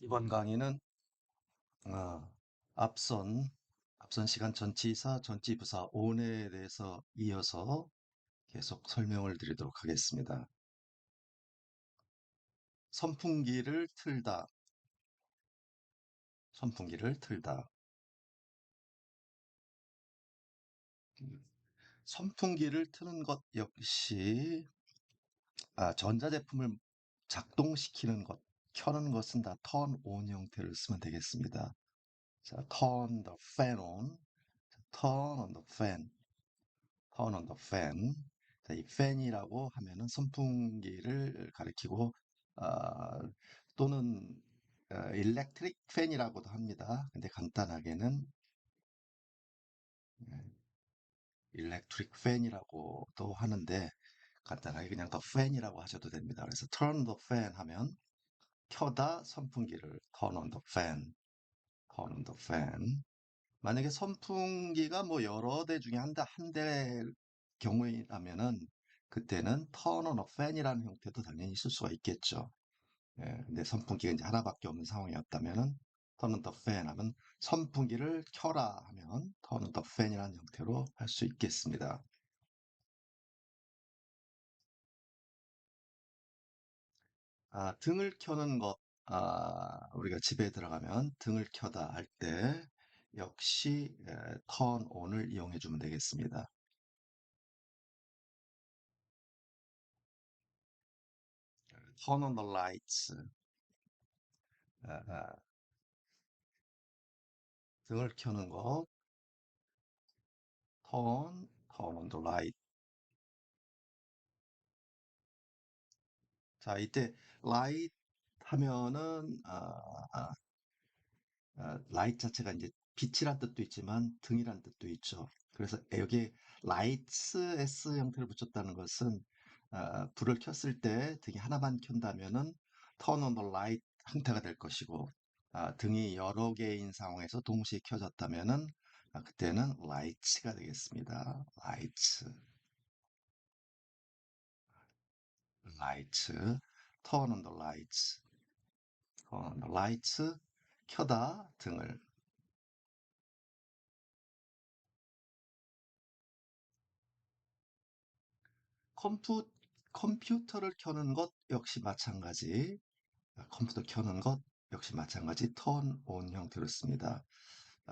이번 강의는 어, 앞선 시간 전치사, 전치부사 오해에 대해서 이어서 계속 설명을 드리도록 하겠습니다. 선풍기를 틀다, 선풍기를 틀다. 음, 선풍기를 트는 것 역시 전자제품을 작동시키는 것, 켜는 것은 다 turn on 형태를 쓰면 되겠습니다. 자, turn the fan on, turn on the fan. turn on the fan. 자, 이 fan이라고 하면은 선풍기를 가리키고 아, 또는 electric fan이라고도 합니다. 근데 간단하게는 electric fan이라고도 하는데 간단하게 그냥 the fan이라고 하셔도 됩니다. 그래서 turn the fan 하면 켜다 선풍기를 turn on the fan, turn on the fan. 만약에 선풍기가 뭐 여러 대 중에 한 대 경우라면은 그때는 turn on a fan이라는 형태도 당연히 쓸 수가 있겠죠. 예, 근데 선풍기가 이제 하나밖에 없는 상황이었다면은 turn on the fan 하면 선풍기를 켜라 하면 turn on the fan이라는 형태로 할 수 있겠습니다. 등을 켜는 것, 우리가 집에 들어가면 등을 켜다 할 때 역시 turn on을 이용해 주면 되겠습니다. turn on the lights. 아, 아, 등을 켜는 것, turn on the light. 자, 이때 light 하면은 light 자체가 이제 빛이란 뜻도 있지만 등이란 뜻도 있죠. 그래서 여기에 lights s 형태를 붙였다는 것은 불을 켰을 때 등이 하나만 켠다면은 turn on the light 형태가 될 것이고 등이 여러 개인 상황에서 동시에 켜졌다면은 그때는 lights가 되겠습니다. lights. lights, turn on the lights, turn on the lights, 켜다 등을. 컴퓨, 컴퓨터를 켜는 것 역시 마찬가지. 컴퓨터 켜는 것 역시 마찬가지 turn on 형태로 씁니다.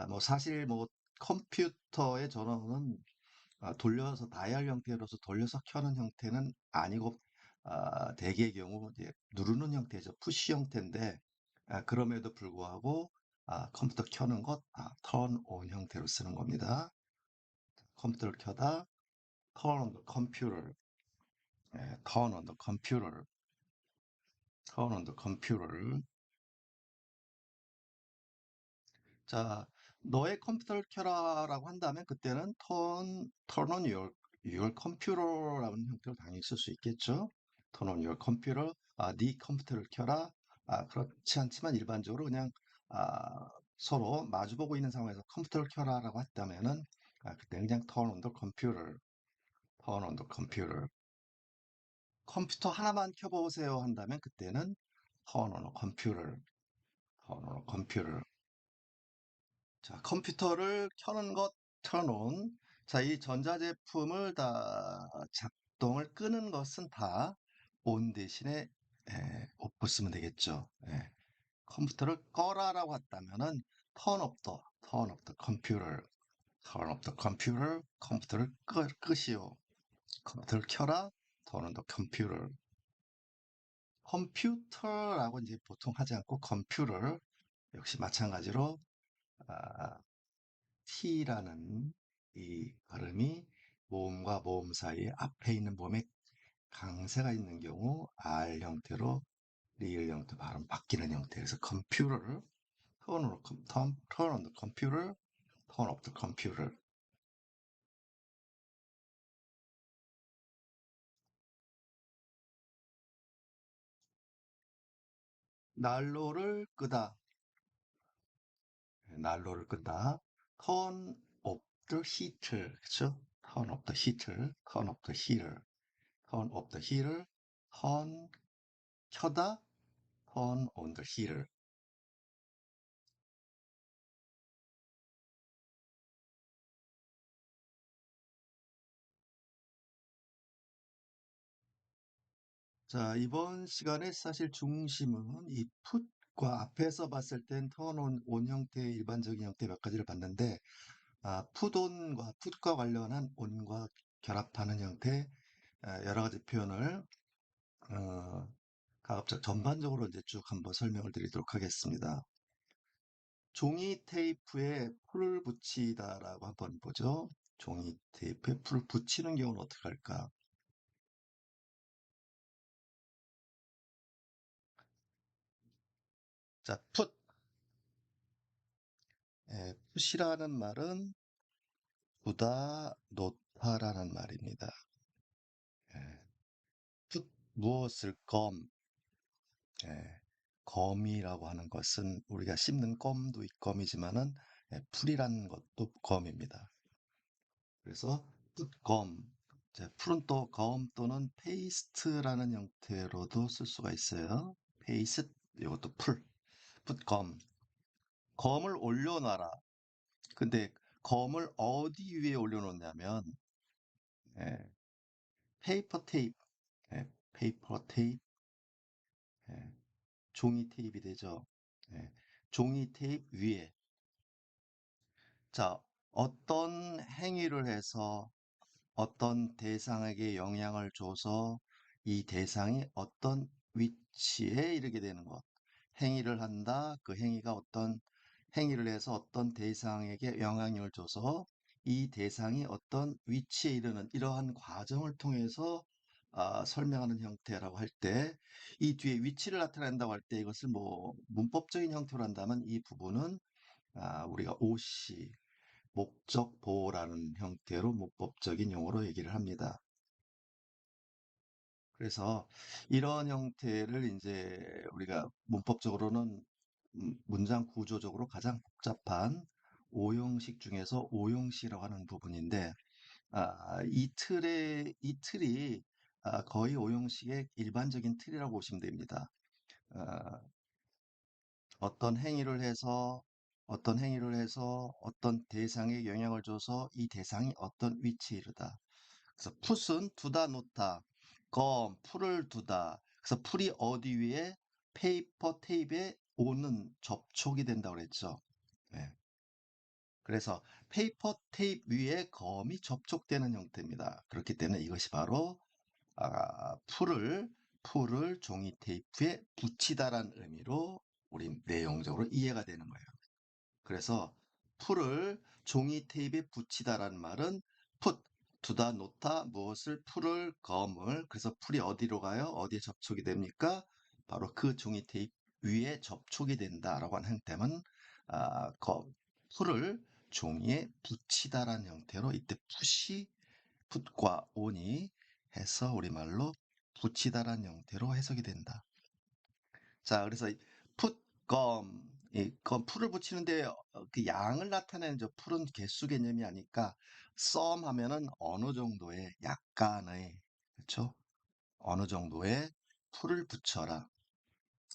뭐 사실 뭐 컴퓨터의 전원은 돌려서 다이얼 형태로서 돌려서 켜는 형태는 아니고 대개의 경우 이제 누르는 형태죠. 푸시 형태인데 그럼에도 불구하고 컴퓨터 켜는 것 turn on 형태로 쓰는 겁니다. 컴퓨터를 켜다 turn on the computer, turn on the computer, turn on the computer. 자, 너의 컴퓨터를 켜라라고 한다면 그때는 turn on your computer라는 형태로 당연히 쓸 수 있겠죠. turn on your computer, 네 컴퓨터를 켜라. 그렇지 않지만 일반적으로 그냥 서로 마주보고 있는 상황에서 컴퓨터를 켜라라고 했다면은 그때 그냥 turn on the computer, turn on the computer. 컴퓨터 하나만 켜보세요 한다면 그때는 turn on a computer, turn on a computer. 자, 컴퓨터를 켜는 것, turn on. 자, 이 전자제품을 다 작동을 끄는 것은 다 on 대신에 off 쓰면 되겠죠. 컴퓨터를 꺼라라고 했다면은 turn off the computer, turn off the computer. 컴퓨터를 끄시오. 컴퓨터를 켜라, turn on the computer. 컴퓨터라고 이제 보통 하지 않고 컴퓨터 역시 마찬가지로 아, T라는 이 발음이 모음과 모음 사이에 앞에 있는 모음에 강세가 있는 경우 R 형태로 리을 형태 발음 바뀌는 형태에서 컴퓨터를 turn on the computer, turn off the computer. 난로를 끄다, 난로를 끄다. turn off the heater, 그쵸? turn off the heater, turn off the heater, turn off the heater, turn 켜다, turn on the heater. 자, 이번 시간에 사실 중심은 이 풋과 앞에서 봤을 땐 턴온 형태의 일반적인 형태 몇 가지를 봤는데, 풋온과 풋과 관련한 온과 결합하는 형태 여러 가지 표현을 어, 가급적 전반적으로 이제 쭉 한번 설명을 드리도록 하겠습니다. 종이 테이프에 풀을 붙이다라고 한번 보죠. 종이 테이프에 풀을 붙이는 경우는 어떻게 할까? 자, 풋이라는 말은 보다 놓다라는 말입니다. 예, 무엇을 예, 검이라고 하는 것은 우리가 씹는 껌도 껌이지만은 풀이라는 것도 검입니다. 그래서 풋검, 풀은 또 검 또는 페이스트라는 형태로도 쓸 수가 있어요. 페이스트, 이것도 풋검. 검을 올려놔라. 근데 검을 어디 위에 올려놓냐면 예, 페이퍼 테이프, 페이퍼 테이프, 예, 종이 테이프이 되죠. 예, 종이 테이프 위에. 자, 어떤 행위를 해서 어떤 대상에게 영향을 줘서 이 대상이 어떤 위치에 이르게 되는 것. 행위를 한다. 그 행위가 어떤 행위를 해서 어떤 대상에게 영향을 줘서 이 대상이 어떤 위치에 이르는 이러한 과정을 통해서 설명하는 형태라고 할 때, 이 뒤에 위치를 나타낸다고 할 때 이것을 뭐 문법적인 형태로 한다면 이 부분은 우리가 OC, 목적 보호라는 형태로 문법적인 용어로 얘기를 합니다. 그래서 이런 형태를 이제 우리가 문법적으로는 문장 구조적으로 가장 복잡한 오형식 중에서 오형식이라고 하는 부분인데, 이 틀이 거의 오형식의 일반적인 틀이라고 보시면 됩니다. 아, 어떤 행위를 해서 어떤 대상에 영향을 줘서 이 대상이 어떤 위치에 이르다. 그래서 풋은 두다 놓다, 풀을 두다. 그래서 풀이 어디 위에 페이퍼 테이프에 오는 접촉이 된다고 그랬죠. 네. 그래서 페이퍼 테이프 위에 검이 접촉되는 형태입니다. 그렇기 때문에 이것이 바로 풀을 종이 테이프에 붙이다라는 의미로 우리 내용적으로 이해가 되는 거예요. 그래서 풀을 종이 테이프에 붙이다라는 말은 put, 두다, 놓다, 무엇을, 풀을, 검을. 그래서 풀이 어디로 가요? 어디에 접촉이 됩니까? 바로 그 종이 테이프 위에 접촉이 된다라고 하는 형태는 아, 거, 풀을 종이에 붙이다라는 형태로 이때 풋이 풋과 온이 해서 우리말로 붙이다라는 형태로 해석이 된다. 자, 그래서 풋검, 풀을 붙이는데 그 양을 나타내는 저 풀은 개수 개념이 아니까 썸 하면은 어느 정도의 약간의, 그렇죠? 어느 정도의 풀을 붙여라.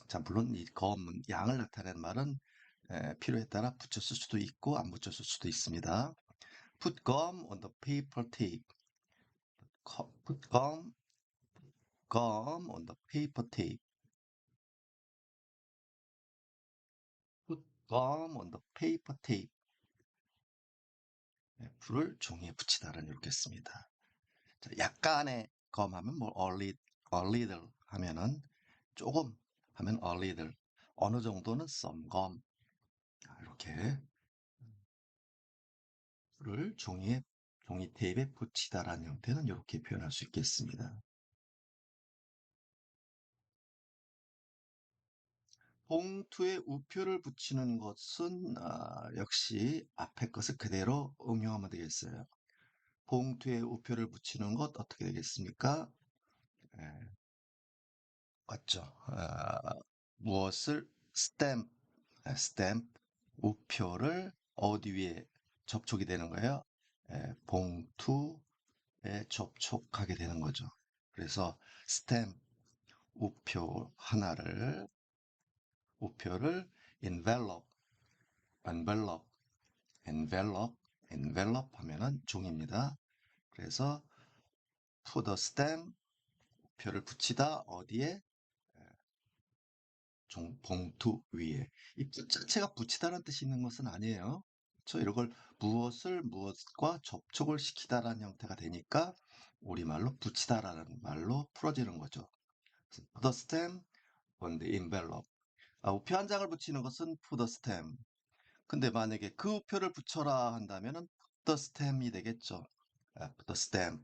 자, 물론 이 검은 양을 나타내는 말은 필요에 따라 붙였을 수도 있고 안 붙였을 수도 있습니다. Put gum on the paper tape. Put gum on the paper tape. Put gum on the paper tape. 풀을 종이에 붙이다라는 이렇게 씁니다. 자, 약간의 검하면 뭐 a little 하면은 조금 하면 a little 어느 정도는 some 검 이렇게 풀을 종이 테이프에 붙이다라는 형태는 이렇게 표현할 수 있겠습니다. 봉투에 우표를 붙이는 것은 역시 앞에 것을 그대로 응용하면 되겠어요. 봉투에 우표를 붙이는 것 어떻게 되겠습니까? 예, 맞죠. 무엇을 스탬프, 우표를 어디 위에 접촉이 되는 거예요? 봉투에 접촉하게 되는 거죠. 그래서 스탬프, 우표 하나를, 우표를 envelope, envelope, envelope 하면은 종입니다. 그래서 put a stamp, 우표를 붙이다 어디에? 봉투 위에. 이 자체가 붙이다라는 뜻이 있는 것은 아니에요. 그렇죠? 이런 걸 무엇을 무엇과 접촉을 시키다라는 형태가 되니까 우리말로 붙이다라는 말로 풀어지는 거죠. Put the stamp on the envelope. 우표 한 장을 붙이는 것은 put the stamp. 근데 만약에 그 우표를 붙여라 한다면은 put the stamp이 되겠죠. put the stamp.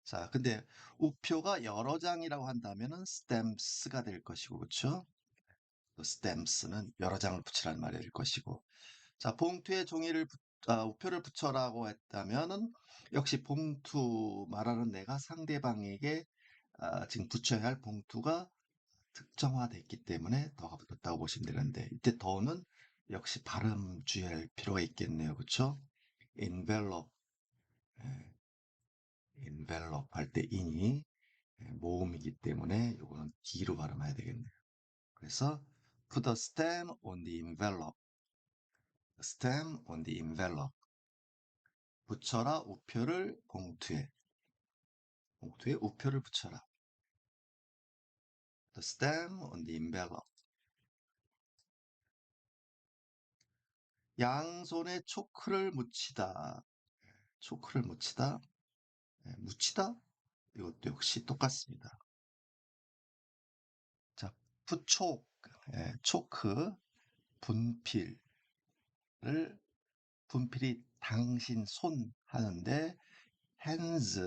자, 근데 우표가 여러 장이라고 한다면은 stamps가 될 것이고, 그렇죠? stamps는 여러 장을 붙이라는 말이 될 것이고. 자, 봉투에 우표를 붙여라고 했다면은 역시 봉투 말하는 내가 상대방에게 지금 붙여야 할 봉투가 특정화됐기 때문에 더가 붙었다고 보시면 되는데 이때 더는 역시 발음 주의할 필요가 있겠네요. 그렇죠? envelope, 예, envelope 할 때 인이 모음이기 때문에 이거는 D로 발음해야 되겠네요. 그래서 put a stamp on the envelope. stamp on the envelope. 붙여라 우표를 봉투에. 봉투에 우표를 붙여라. The stamp on the envelope. 양손에 초크를 묻히다. 초크를 묻히다. 묻히다? 이것도 역시 똑같습니다. 자, 푸촉, 초크, 분필을, 분필이 당신 손 하는데, hands,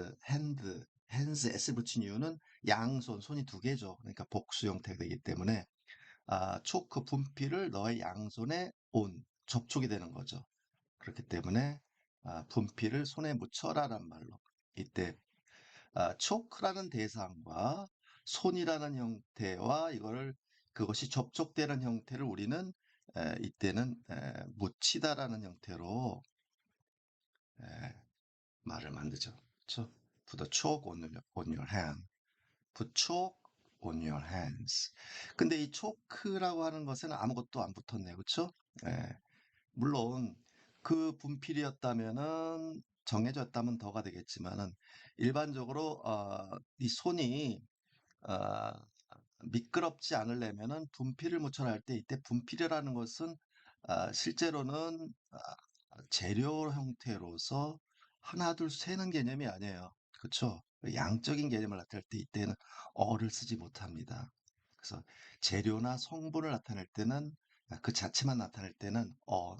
s 붙인 이유는 양손, 손이 두 개죠. 그러니까 복수 형태가 되기 때문에, 초크, 분필을 너의 양손에 접촉이 되는 거죠. 그렇기 때문에, 분필을 손에 묻혀라란 말로. 이때 초크라는 대상과 손이라는 형태와 그것이 접촉되는 형태를 우리는 이때는 묻히다라는 형태로 에, 말을 만들죠. 그렇죠? Put a chalk on your hand. Put chalk on your hands. 근데 이 초크라고 하는 것에는 아무것도 안 붙었네요. 그렇죠? 물론 그 분필이었다면은 정해졌다면 더가 되겠지만은 일반적으로 이 손이 어, 미끄럽지 않으려면은 분필을 묻혀라 할 때 이때 분필이라는 것은 실제로는 재료 형태로서 하나 둘 세는 개념이 아니에요. 그렇죠? 양적인 개념을 나타낼 때 이때는 어를 쓰지 못합니다. 그래서 재료나 성분을 나타낼 때는 그 자체만 나타낼 때는 어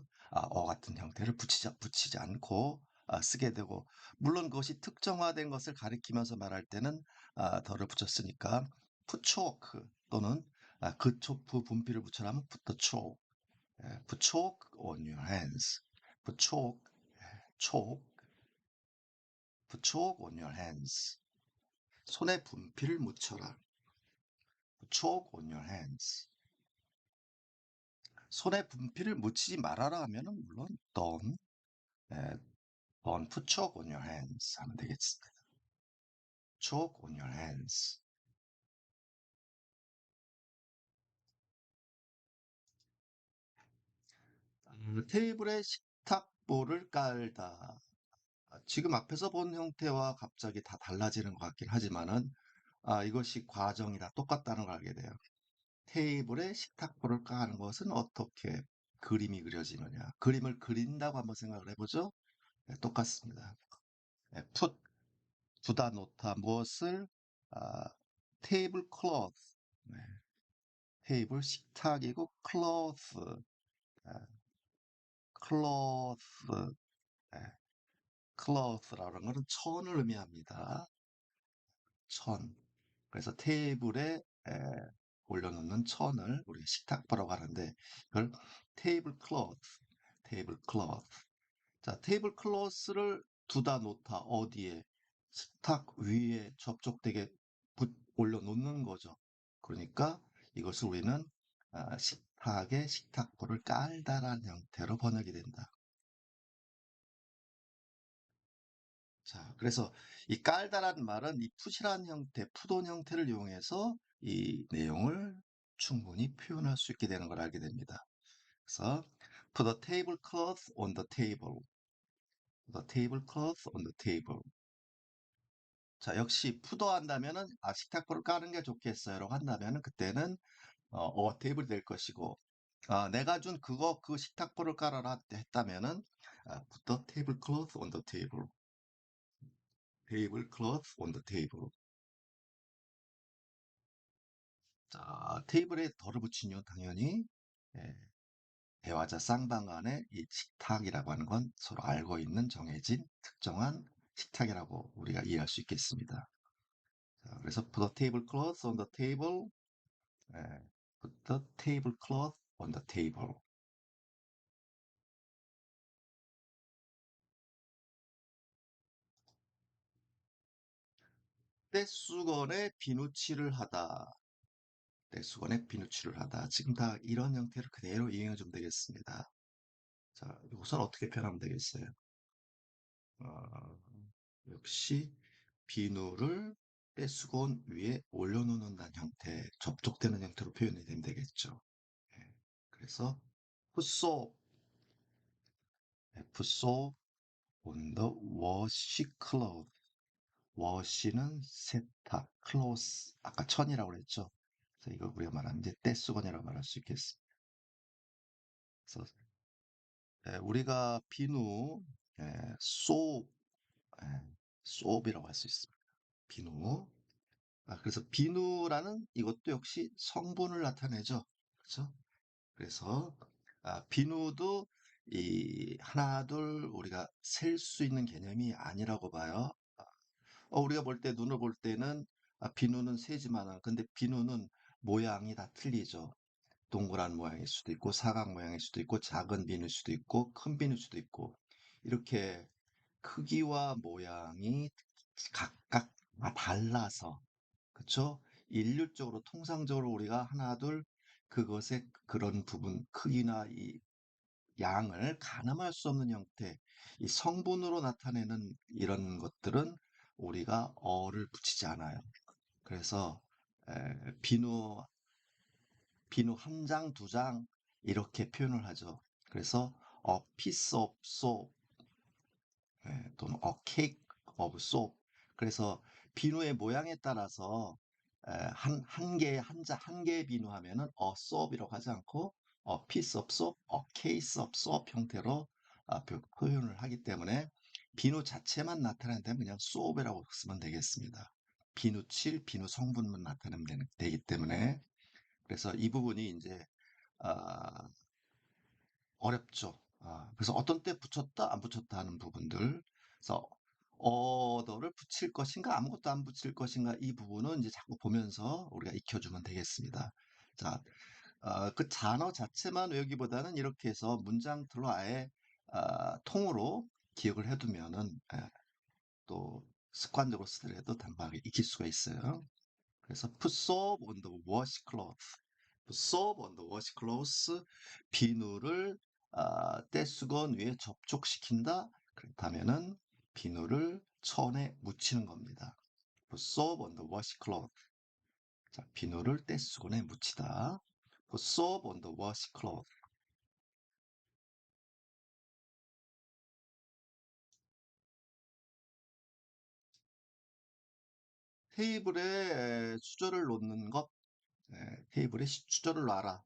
같은 형태를 붙이지 않고 쓰게 되고 물론 그것이 특정화된 것을 가리키면서 말할 때는 덜을 붙였으니까 put chalk 또는 그 분필을 붙여라면 put the chalk, put chalk on your hands, put chalk, chalk, put chalk on your hands. 손에 분필을 묻혀라. put chalk on your hands. 손에 분필을 묻히지 말아라 하면은 물론 don't put chalk on your hands 하면 되겠습니다. chalk on your hands. 테이블에 식탁보를 깔다. 지금 앞에서 본 형태와 갑자기 다 달라지는 것 같긴 하지만은 이것이 과정이 다 똑같다는 걸 알게 돼요. 테이블에 식탁보를 까는 것은 어떻게 그림이 그려지느냐. 그림을 그린다고 한번 생각을 해보죠. 네, 똑같습니다. 네, 두다 놓다 무엇을 아, 테이블 클로스. 네, 테이블 식탁이고 클로스. 클로스. 클로스라는 것은 천을 의미합니다. 천. 그래서 테이블에 올려놓는 천을 우리 식탁보라고 하는데 이걸 테이블 클로스, 테이블 클로스. 자, 테이블 클로스를 두다 놓다 어디에 식탁 위에 접촉되게 올려놓는 거죠. 그러니까 이것을 우리는 식탁에 식탁보를 깔다란 형태로 번역이 된다. 자, 그래서 이 깔다란 말은 이 푸시란 형태, 푸돈 형태를 이용해서 이 내용을 충분히 표현할 수 있게 되는 걸 알게 됩니다. 그래서 put the tablecloth on the table. The tablecloth on the table. 자, 역시 푸더 한다면은, 식탁보를 까는 게 좋겠어요라고 한다면은, 그때는, 테이블이 될 것이고, 내가 준 그 식탁보를 깔아라 했다면은, put the tablecloth on the table. tablecloth on the table. 자, 테이블에 덜을 붙이면 당연히, 예, 대화자 쌍방 간의 이 식탁이라고 하는 건 서로 알고 있는 정해진 특정한 식탁이라고 우리가 이해할 수 있겠습니다. 자, 그래서 put the tablecloth on the table. 예, put the tablecloth on the table. 떼수건에 비누칠을 하다. 떼수건에 비누칠을 하다. 지금 다 이런 형태로 그대로 이행해 주면 되겠습니다. 자, 이것은 어떻게 표현하면 되겠어요? 어, 역시 비누를 떼수건 위에 올려놓는다는 형태, 접촉되는 형태로 표현이 되면 되겠죠. 예, 그래서 put soap, put soap on the washcloth. wash는 세탁, cloth, 아까 천이라고 그랬죠. 그래서 이걸 우리가 말하면 이제 떼수건이라고 말할 수 있겠습니다. 그래서 우리가 비누, soap, 예, soap이라고 할 수 있습니다. 비누. 그래서 비누라는 이것도 역시 성분을 나타내죠. 그렇죠? 그래서 비누도 이 하나 둘 우리가 셀 수 있는 개념이 아니라고 봐요. 우리가 볼 때 눈을 볼 때는 비누는 세지만은 근데 비누는 모양이 다 틀리죠. 동그란 모양일 수도 있고 사각 모양일 수도 있고 작은 비누일 수도 있고 큰 비누일 수도 있고 이렇게 크기와 모양이 각각 달라서 그쵸? 일률적으로 통상적으로 우리가 하나 둘 그것의 그런 부분 크기나 이 양을 가늠할 수 없는 형태 이 성분으로 나타내는 이런 것들은 우리가 어를 붙이지 않아요. 그래서 비누 한 장, 두 장 이렇게 표현을 하죠. 그래서 a piece of soap 또는 a cake of soap. 그래서 비누의 모양에 따라서 한 개의 한 개의 비누 하면은 soap이라고 하지 않고 a piece of soap, a case of soap 형태로 표현을 하기 때문에 비누 자체만 나타내면 그냥 soap이라고 쓰면 되겠습니다. 비누칠, 비누 성분만 나타내면 되기 때문에 그래서 이 부분이 이제 아, 어렵죠. 그래서 어떤 때 붙였다, 안 붙였다 하는 부분들. 그래서 어더를 붙일 것인가, 아무것도 안 붙일 것인가, 이 부분은 이제 자꾸 보면서 우리가 익혀주면 되겠습니다. 자, 그 단어 자체만 외우기보다는 이렇게 해서 문장들로 아예 통으로 기억을 해두면은 또 습관적으로 쓰더라도 단박에 익힐 수가 있어요. 그래서 put soap on the washcloth. soap on the washcloth. 비누를 떼수건 위에 접촉시킨다. 그렇다면은 비누를 천에 묻히는 겁니다. soap on the washcloth. 자, 비누를 떼수건에 묻히다. soap on the washcloth. 테이블에 수저를 놓는 것, 테이블에 수저를 놔라.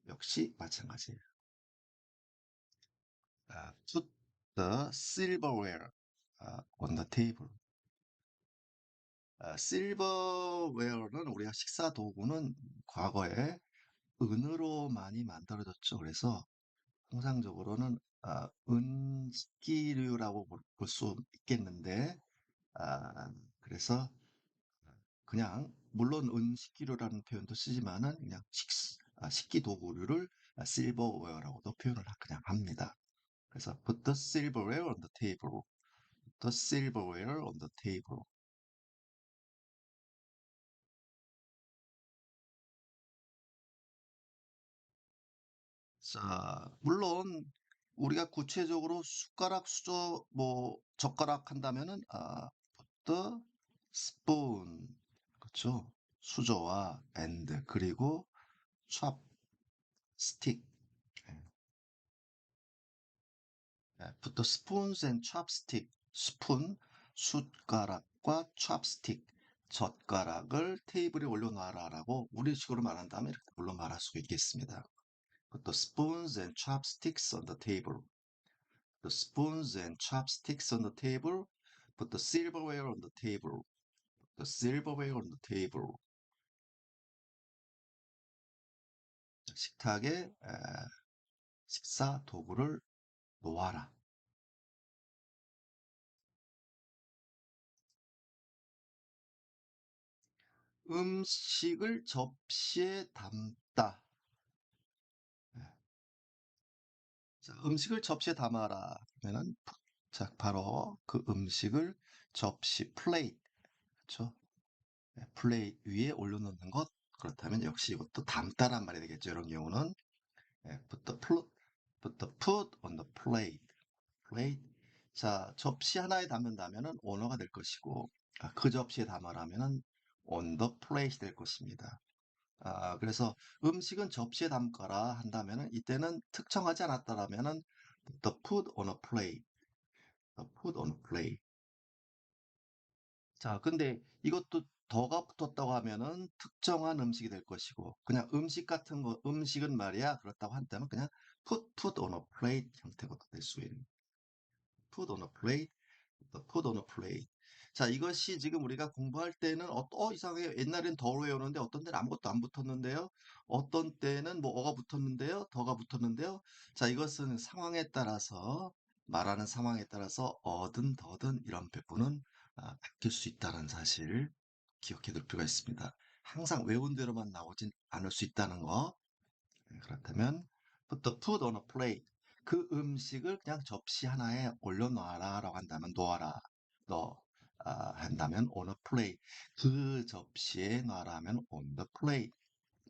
역시 마찬가지예요. put the silverware on the table. 실버웨어는 우리가 식사 도구는 과거에 은으로 많이 만들어졌죠. 그래서 통상적으로는 은기류라고 볼 수 있겠는데, 그래서 그냥 물론 은식기류라는 표현도 쓰지만은 그냥 식기 도구류를 실버웨어라고도 표현을 그냥 합니다. 그래서 put the silverware on the table. the silverware on the table. 자, 물론 우리가 구체적으로 숟가락, 수저, 뭐 젓가락 한다면은 the spoon 그렇죠? 수저와 and 그리고 chopstick. 예, put the spoons and chopstick. 스푼, 숟가락과 찹스틱, 젓가락을 테이블에 올려놔라라고 우리식으로 말한다면 이렇게 물론 말할 수 있겠습니다. Put the spoons and chopsticks on the table. The spoons and chopsticks on the table. Put the silverware on the table. The silverware on the table. 식탁에 식사 도구를 놓아라. 음식을 접시에 담다. 예. 자, 음식을 접시에 담아라. 그러면은 자, 바로 그 음식을 접시 플레이트, 그렇죠? 플레이트 위에 올려놓는 것. 그렇다면 역시 이것도 담다란 말이 되겠죠. 이런 경우는 put the food on the plate. plate. 자, 접시 하나에 담는다면은 on어가 될 것이고, 그 접시에 담으라면은 on the plate 될 것입니다. 그래서 음식은 접시에 담거라 한다면은 이때는 특정하지 않았다라면은 the food on a plate, the food on a plate. 자, 근데 이것도 더가 붙었다고 하면은 특정한 음식이 될 것이고, 그냥 음식 같은 거, 음식은 말이야 그렇다고 한다면 그냥 put on a plate 형태가 될 수 있는. put on a plate, put on a plate. 자, 이것이 지금 우리가 공부할 때는 이상해요. 옛날엔 더로 외우는데 어떤 때는 아무것도 안 붙었는데요. 어떤 때는 뭐 어가 붙었는데요. 더가 붙었는데요. 자, 이것은 상황에 따라서 말하는 상황에 따라서 어든 더든 이런 배분은 바뀔 수 있다는 사실 기억해 둘 필요가 있습니다. 항상 외운 대로만 나오진 않을 수 있다는 거. 그렇다면 put the food on a plate. 그 음식을 그냥 접시 하나에 올려놔라 라고 한다면 놓아라. 너 한다면 on a plate. 그 접시에 놔라면 on the plate.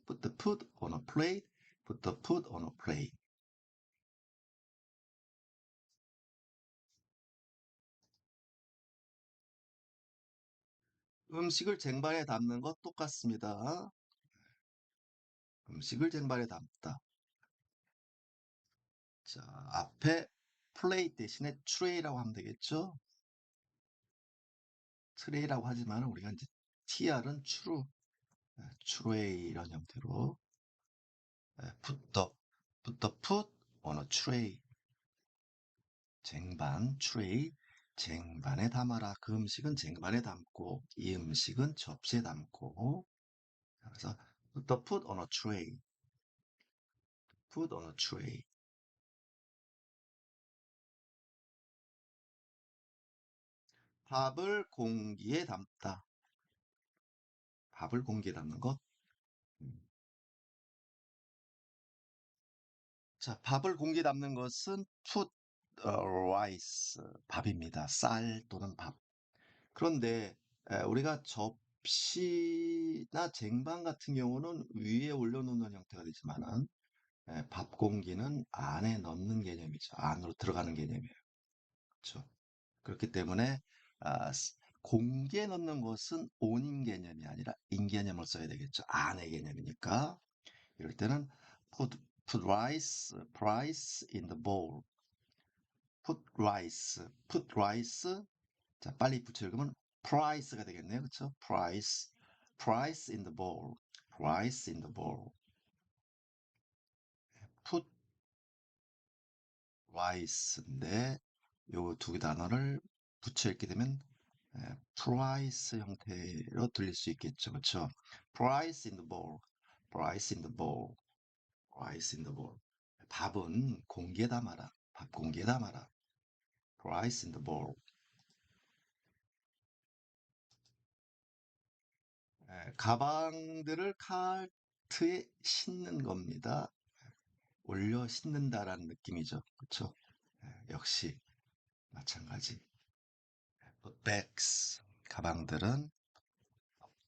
Put the food on a plate. Put the food on a plate. 음식을 쟁반에 담는 것 똑같습니다. 음식을 쟁반에 담다. 자, 앞에 플레이트 대신에 트레이라고 하면 되겠죠? 트레이라고 하지만 우리가 이제 TR은 트레이 이런 형태로 put the food on a tray. 쟁반, 트레이. 쟁반에 담아라. 그 음식은 쟁반에 담고 이 음식은 접시에 담고 그래서 put the food on a tray. food on a tray. 밥을 공기에 담다. 밥을 공기에 담는 것. 음. 자, 밥을 공기에 담는 것은 put rice, 밥입니다. 쌀 또는 밥. 그런데 우리가 접시나 쟁반 같은 경우는 위에 올려놓는 형태가 되지만은 밥 공기는 안에 넣는 개념이죠. 안으로 들어가는 개념이에요. 그렇죠. 그렇기 때문에 공기에 넣는 것은 on인 개념이 아니라 인 개념을 써야 되겠죠. 안의 개념이니까. 이럴 때는 put rice in the bowl. put rice. 자, 빨리 붙여 읽으면 price가 되겠네요. 그렇죠? price in the bowl. price in the bowl. put rice인데 요 두 단어를 붙여 읽게 되면 price 형태로 들릴 수 있겠죠. 그렇죠? price in the bowl. price in the bowl. price in the bowl. 밥은 공기에 담아라. 밥 공기에 담아라. price in the bowl. 가방들을 카트에 싣는 겁니다. 올려 싣는다라는 느낌이죠. 그렇죠? 역시 마찬가지. bags, 가방들은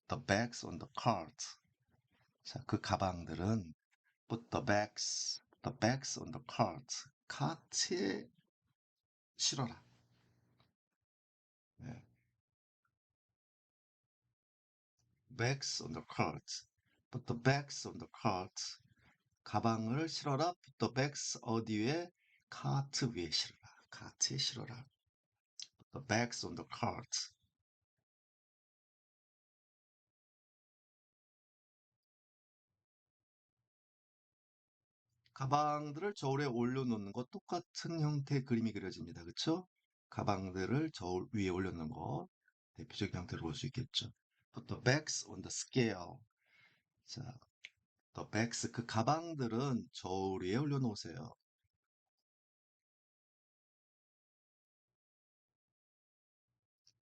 the bags on the cart. 자, 그 가방들은 put the bags on the cart. 카트에 실어라. 네. bags on the cart. put the bags on the cart. 가방을 실어라. put the bags 어디 위에? 카트 위에 실어라. 카트에 실어라. The bags on the cart. 가방들을 저울에 올려놓는 것 똑같은 형태의 그림이 그려집니다. 그쵸? 가방들을 저울 위에 올려놓는 거 대표적 형태로 볼 수 있겠죠. Put the bags on the scale. 자, the bags 그 가방들은 저울 위에 올려놓으세요.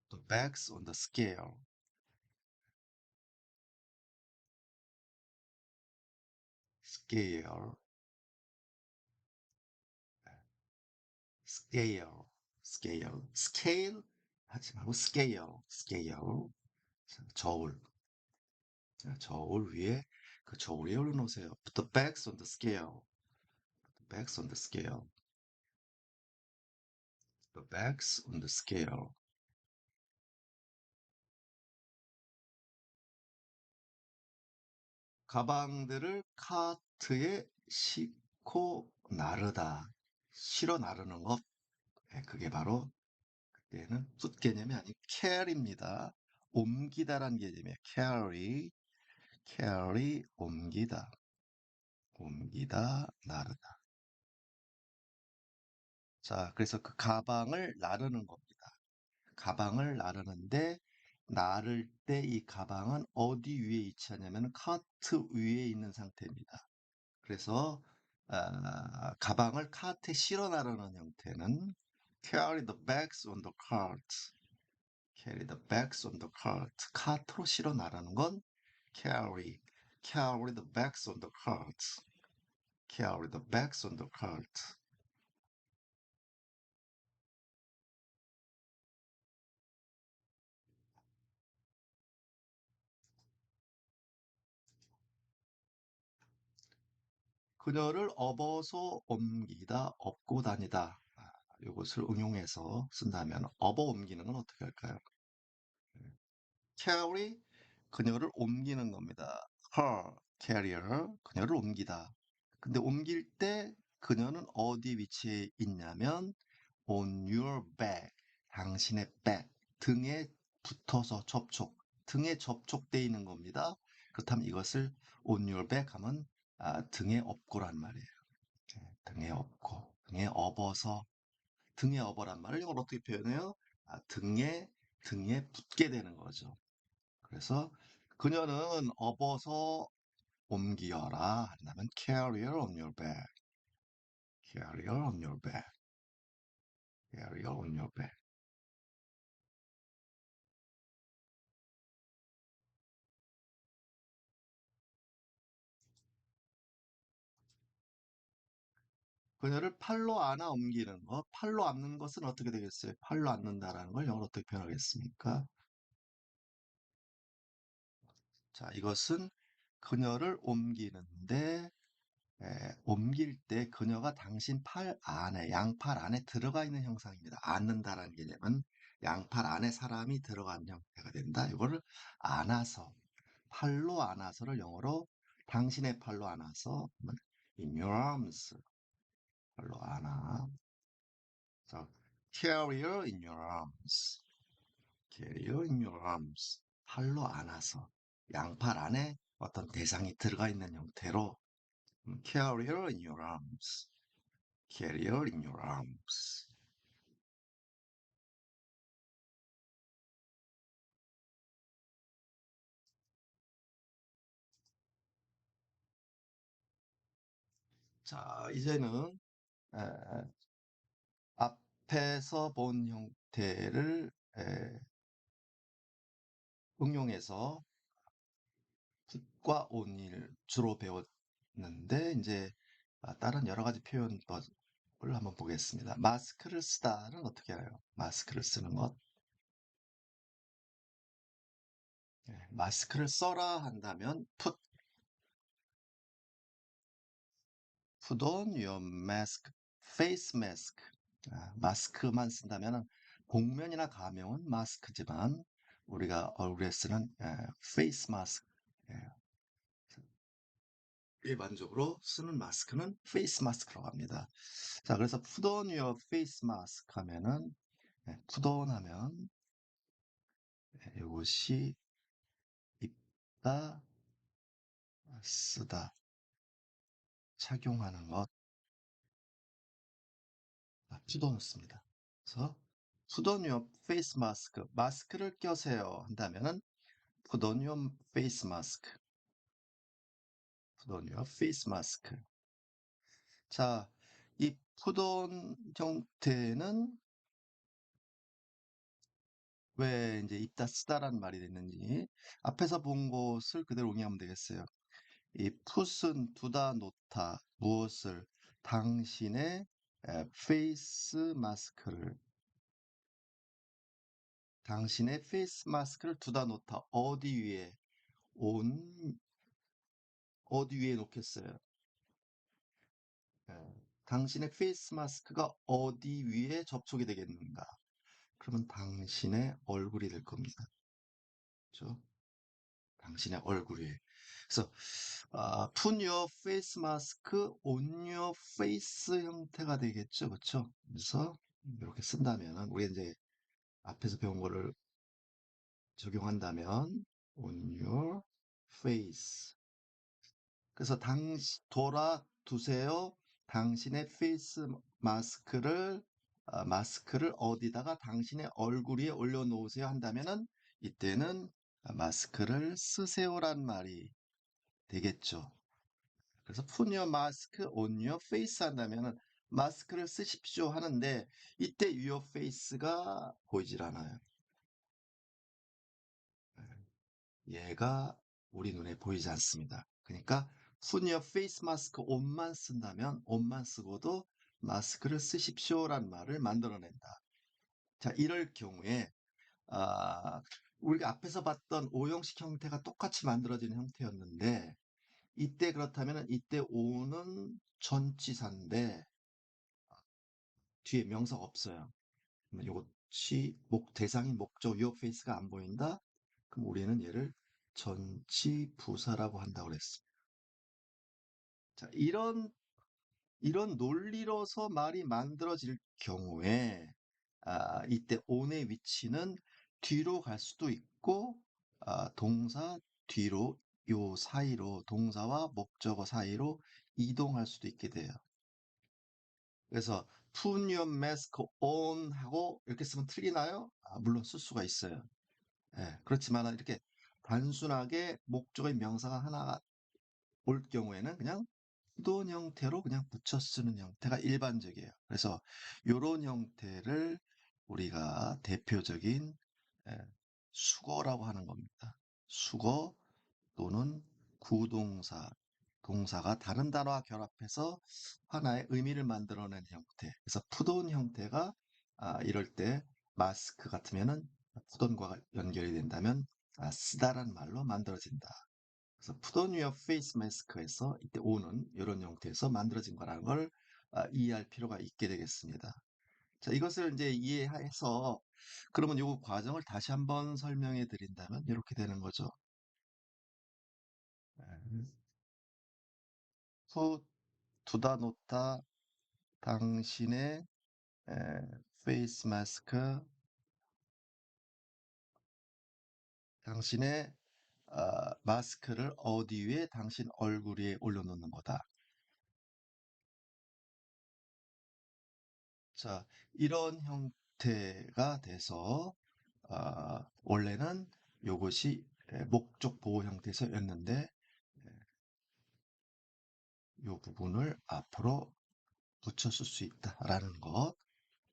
The bags on the scale. scale, scale, scale, scale 하지 말고 scale, scale. 자, 저울. 자, 저울 위에 그 저울 위에 올려놓으세요. Put the bags on the scale. Bags on the scale. The bags on the scale. 가방들을 카트에 싣고 나르다. 실어 나르는 것. 예, 그게 바로 그때는 풋 개념이 아닌 carry입니다. 옮기다라는 개념이에요. carry, carry, 옮기다. 옮기다, 나르다. 자, 그래서 그 가방을 나르는 겁니다. 가방을 나르는데 나를 때 이 가방은 어디 위에 위치하냐면 카트 위에 있는 상태입니다. 그래서 가방을 카트에 실어 나르는 형태는 carry the bags on the cart. carry the bags on the cart. 카트로 실어 나르는 건 carry. carry the bags on the cart. carry the bags on the cart. 그녀를 업어서 옮기다, 업고 다니다. 이것을 응용해서 쓴다면 업어 옮기는 건 어떻게 할까요? carry, 그녀를 옮기는 겁니다. her, carrier, 그녀를 옮기다. 근데 옮길 때 그녀는 어디 위치에 있냐면 on your back, 당신의 back, 등에 붙어서 접촉, 등에 접촉돼 있는 겁니다. 그렇다면 이것을 on your back 하면 등에 업고란 말이에요. 등에 업고, 등에 업어서, 등에 업어란 말을 영어로 어떻게 표현해요? 등에 붙게 되는 거죠. 그래서 그녀는 업어서 옮기어라 한다면 carry her on your back, carry her on your back, carry her on your back. 그녀를 팔로 안아 옮기는 것, 팔로 안는 것은 어떻게 되겠어요? 팔로 안는다라는 걸 영어로 어떻게 표현하겠습니까? 자, 이것은 그녀를 옮기는데 옮길 때 그녀가 당신 팔 안에, 양팔 안에 들어가 있는 형상입니다. 안는다라는 개념은 양팔 안에 사람이 들어간 형태가 된다. 이거를 안아서, 팔로 안아서를 영어로 당신의 팔로 안아서 in your arms, 팔로 안아. 자, carry her in your arms, carry her in your arms. 팔로 안아서 양팔 안에 어떤 대상이 들어가 있는 형태로 carry her in your arms. carrier in your arms. 자, 이제는 에, 앞에서 본 형태를 응용해서 put과 on을 주로 배웠는데 이제 다른 여러 가지 표현법을 한번 보겠습니다. 마스크를 쓰다는 어떻게 해요? 마스크를 쓰는 것. 마스크를 써라 한다면 put on your mask, face mask. 마스크만 쓴다면 복면이나 가명은 마스크지만 우리가 얼굴에 쓰는 페이스 마스크, 일반적으로 쓰는 마스크는 페이스 마스크라고 합니다. 자, 그래서 put on your face mask 하면은 put on 하면 이것이 입다, 쓰다, 착용하는 것, put on 씁니다. 그래서 put on your face mask, 마스크를 껴세요 한다면은 put on your face mask, put on your face mask. 자, 이 put on 형태는 왜 이제 입다 쓰다라는 말이 됐는지 앞에서 본 것을 그대로 응용하면 되겠어요. 이 put은 두다 놓다 무엇을 당신의 페이스 마스크를 당신의 페이스 마스크를 두다 놓다 어디 위에 온 어디 위에 놓겠어요? 당신의 페이스 마스크가 어디 위에 접촉이 되겠는가? 그러면 당신의 얼굴이 될 겁니다. 그렇죠? 당신의 얼굴 위에. 그래서 put your face mask on your face 형태가 되겠죠, 그렇죠? 그래서 이렇게 쓴다면 우리 이제 앞에서 배운 거를 적용한다면 on your face. 그래서 돌아 두세요. 당신의 페이스 마스크를 어디다가 당신의 얼굴 위에 올려놓으세요 한다면은 이때는 마스크를 쓰세요란 말이 되겠죠. 그래서 put your mask on your face 한다면은 마스크를 쓰십시오 하는데 이때 your face가 보이질 않아요. 얘가 우리 눈에 보이지 않습니다. 그러니까 put your face mask on만 쓴다면 on만 쓰고도 마스크를 쓰십시오란 말을 만들어낸다. 자, 이럴 경우에 우리가 앞에서 봤던 오형식 형태가 똑같이 만들어지는 형태였는데 이때 그렇다면 이때 오는 전치사인데 뒤에 명사가 없어요. 그러면 이것이 대상인 목적 your face가 안 보인다? 그럼 우리는 얘를 전치부사라고 한다고 그랬습니다. 자, 이런 논리로서 말이 만들어질 경우에 이때 on의 위치는 뒤로 갈 수도 있고 동사 뒤로 요 사이로 동사와 목적어 사이로 이동할 수도 있게 돼요. 그래서 put your mask on 하고 이렇게 쓰면 틀리나요? 물론 쓸 수가 있어요. 예, 그렇지만 이렇게 단순하게 목적의 명사가 하나가 올 경우에는 그냥 수동 형태로 그냥 붙여 쓰는 형태가 일반적이에요. 그래서 이런 형태를 우리가 대표적인 예, 수거라고 하는 겁니다. 수거 또는 구동사, 동사가 다른 단어와 결합해서 하나의 의미를 만들어낸 형태. 그래서 푸돈 형태가 이럴 때 마스크 같으면은 푸돈과 연결이 된다면 쓰다란 말로 만들어진다. 그래서 put on your face mask에서 이때 오는 이런 형태에서 만들어진 거라는 걸 이해할 필요가 있게 되겠습니다. 자, 이것을 이제 이해해서 그러면 이 과정을 다시 한번 설명해 드린다면 이렇게 되는 거죠. 후 두다 놓다 당신의 페이스 마스크 당신의 마스크를 어디 위에 당신 얼굴 위에 올려놓는 거다. 자, 이런 형태가 돼서 원래는 이것이 목적 보호 형태였는데 이 부분을 앞으로 붙였을 수 있다라는 것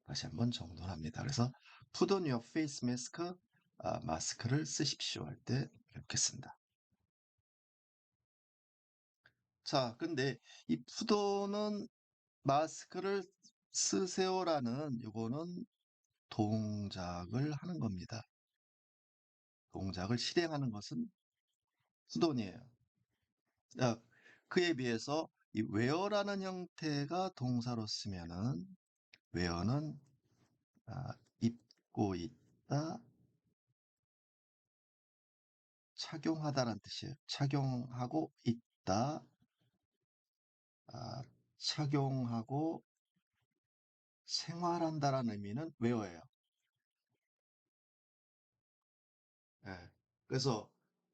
다시 한번 정돈합니다. 그래서 put on your face mask, 마스크를 쓰십시오 할 때 이렇게 쓴다. 자, 근데 이 put on은 마스크를 쓰세요라는 이거는 동작을 하는 겁니다. 동작을 실행하는 것은 put on이에요. 그에 비해서 이 wear라는 형태가 동사로 쓰면은 wear는 입고 있다, 착용하다라는 뜻이에요. 착용하고 있다, 착용하고 생활한다라는 의미는 wear예요. 예. 그래서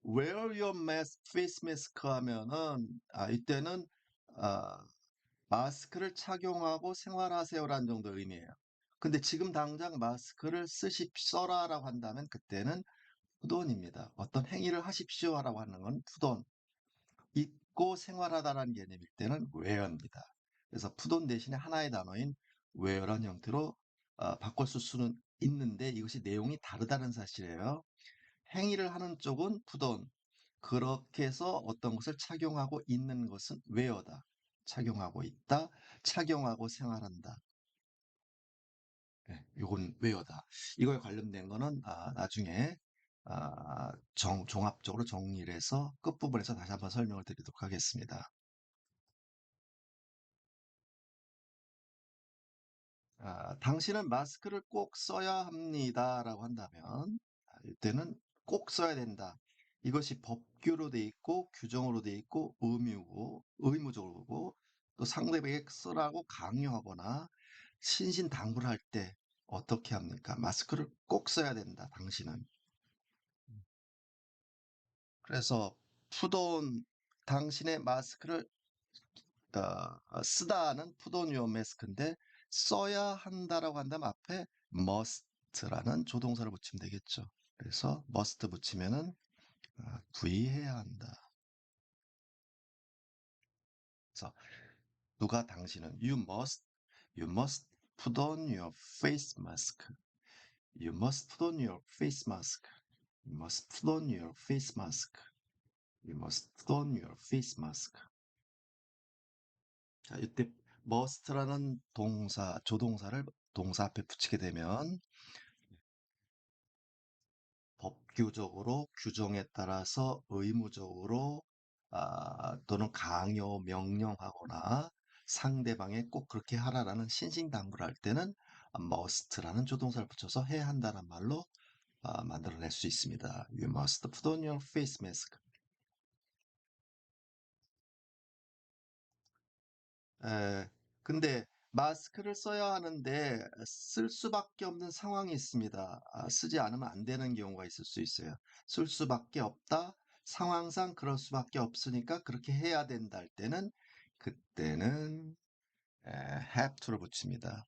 wear your mask, face mask 하면은 이때는 아, 마스크를 착용하고 생활하세요라는 정도 의미예요. 근데 지금 당장 마스크를 써라라고 한다면 그때는 푸돈입니다. 어떤 행위를 하십시오라고 하는 건 푸돈. 입고 생활하다라는 개념일 때는 wear입니다. 그래서 푸돈 대신에 하나의 단어인 wear한 형태로 바꿔 쓸 수는 있는데 이것이 내용이 다르다는 사실이에요. 행위를 하는 쪽은 푸돈, 그렇게 해서 어떤 것을 착용하고 있는 것은 wear다. 착용하고 있다, 착용하고 생활한다. 요건 wear다. 이거에 관련된 거는 나중에 종합적으로 정리를 해서 끝부분에서 다시 한번 설명을 드리도록 하겠습니다. 당신은 마스크를 꼭 써야 합니다라고 한다면 이때는 꼭 써야 된다. 이것이 법규로 돼 있고 규정으로 돼 있고 의무적으로고 또 상대방에게 쓰라고 강요하거나 신신당부를 할 때 어떻게 합니까? 마스크를 꼭 써야 된다. 당신은. 그래서 푸돈 당신의 마스크를 쓰다는 put on your mask인데 써야 한다라고 한다면 앞에 must라는 조동사를 붙이면 되겠죠. 그래서 must 붙이면은 부의해야 한다. 그래서 누가 당신은 you must put on your face mask. You must put on your face mask. You must put on your face mask. You must put on your face mask. 자, 이때 must라는 조동사를 동사 앞에 붙이게 되면 법규적으로 규정에 따라서 의무적으로 또는 강요, 명령하거나 상대방에 꼭 그렇게 하라라는 신신당부를 할 때는 must라는 조동사를 붙여서 해야 한다는 말로 만들어낼 수 있습니다. You must put on your face mask. 에, 근데 마스크를 써야 하는데 쓸 수밖에 없는 상황이 있습니다. 쓰지 않으면 안 되는 경우가 있을 수 있어요. 쓸 수밖에 없다. 상황상 그럴 수밖에 없으니까 그렇게 해야 된다 할 때는 그때는 have to를 붙입니다.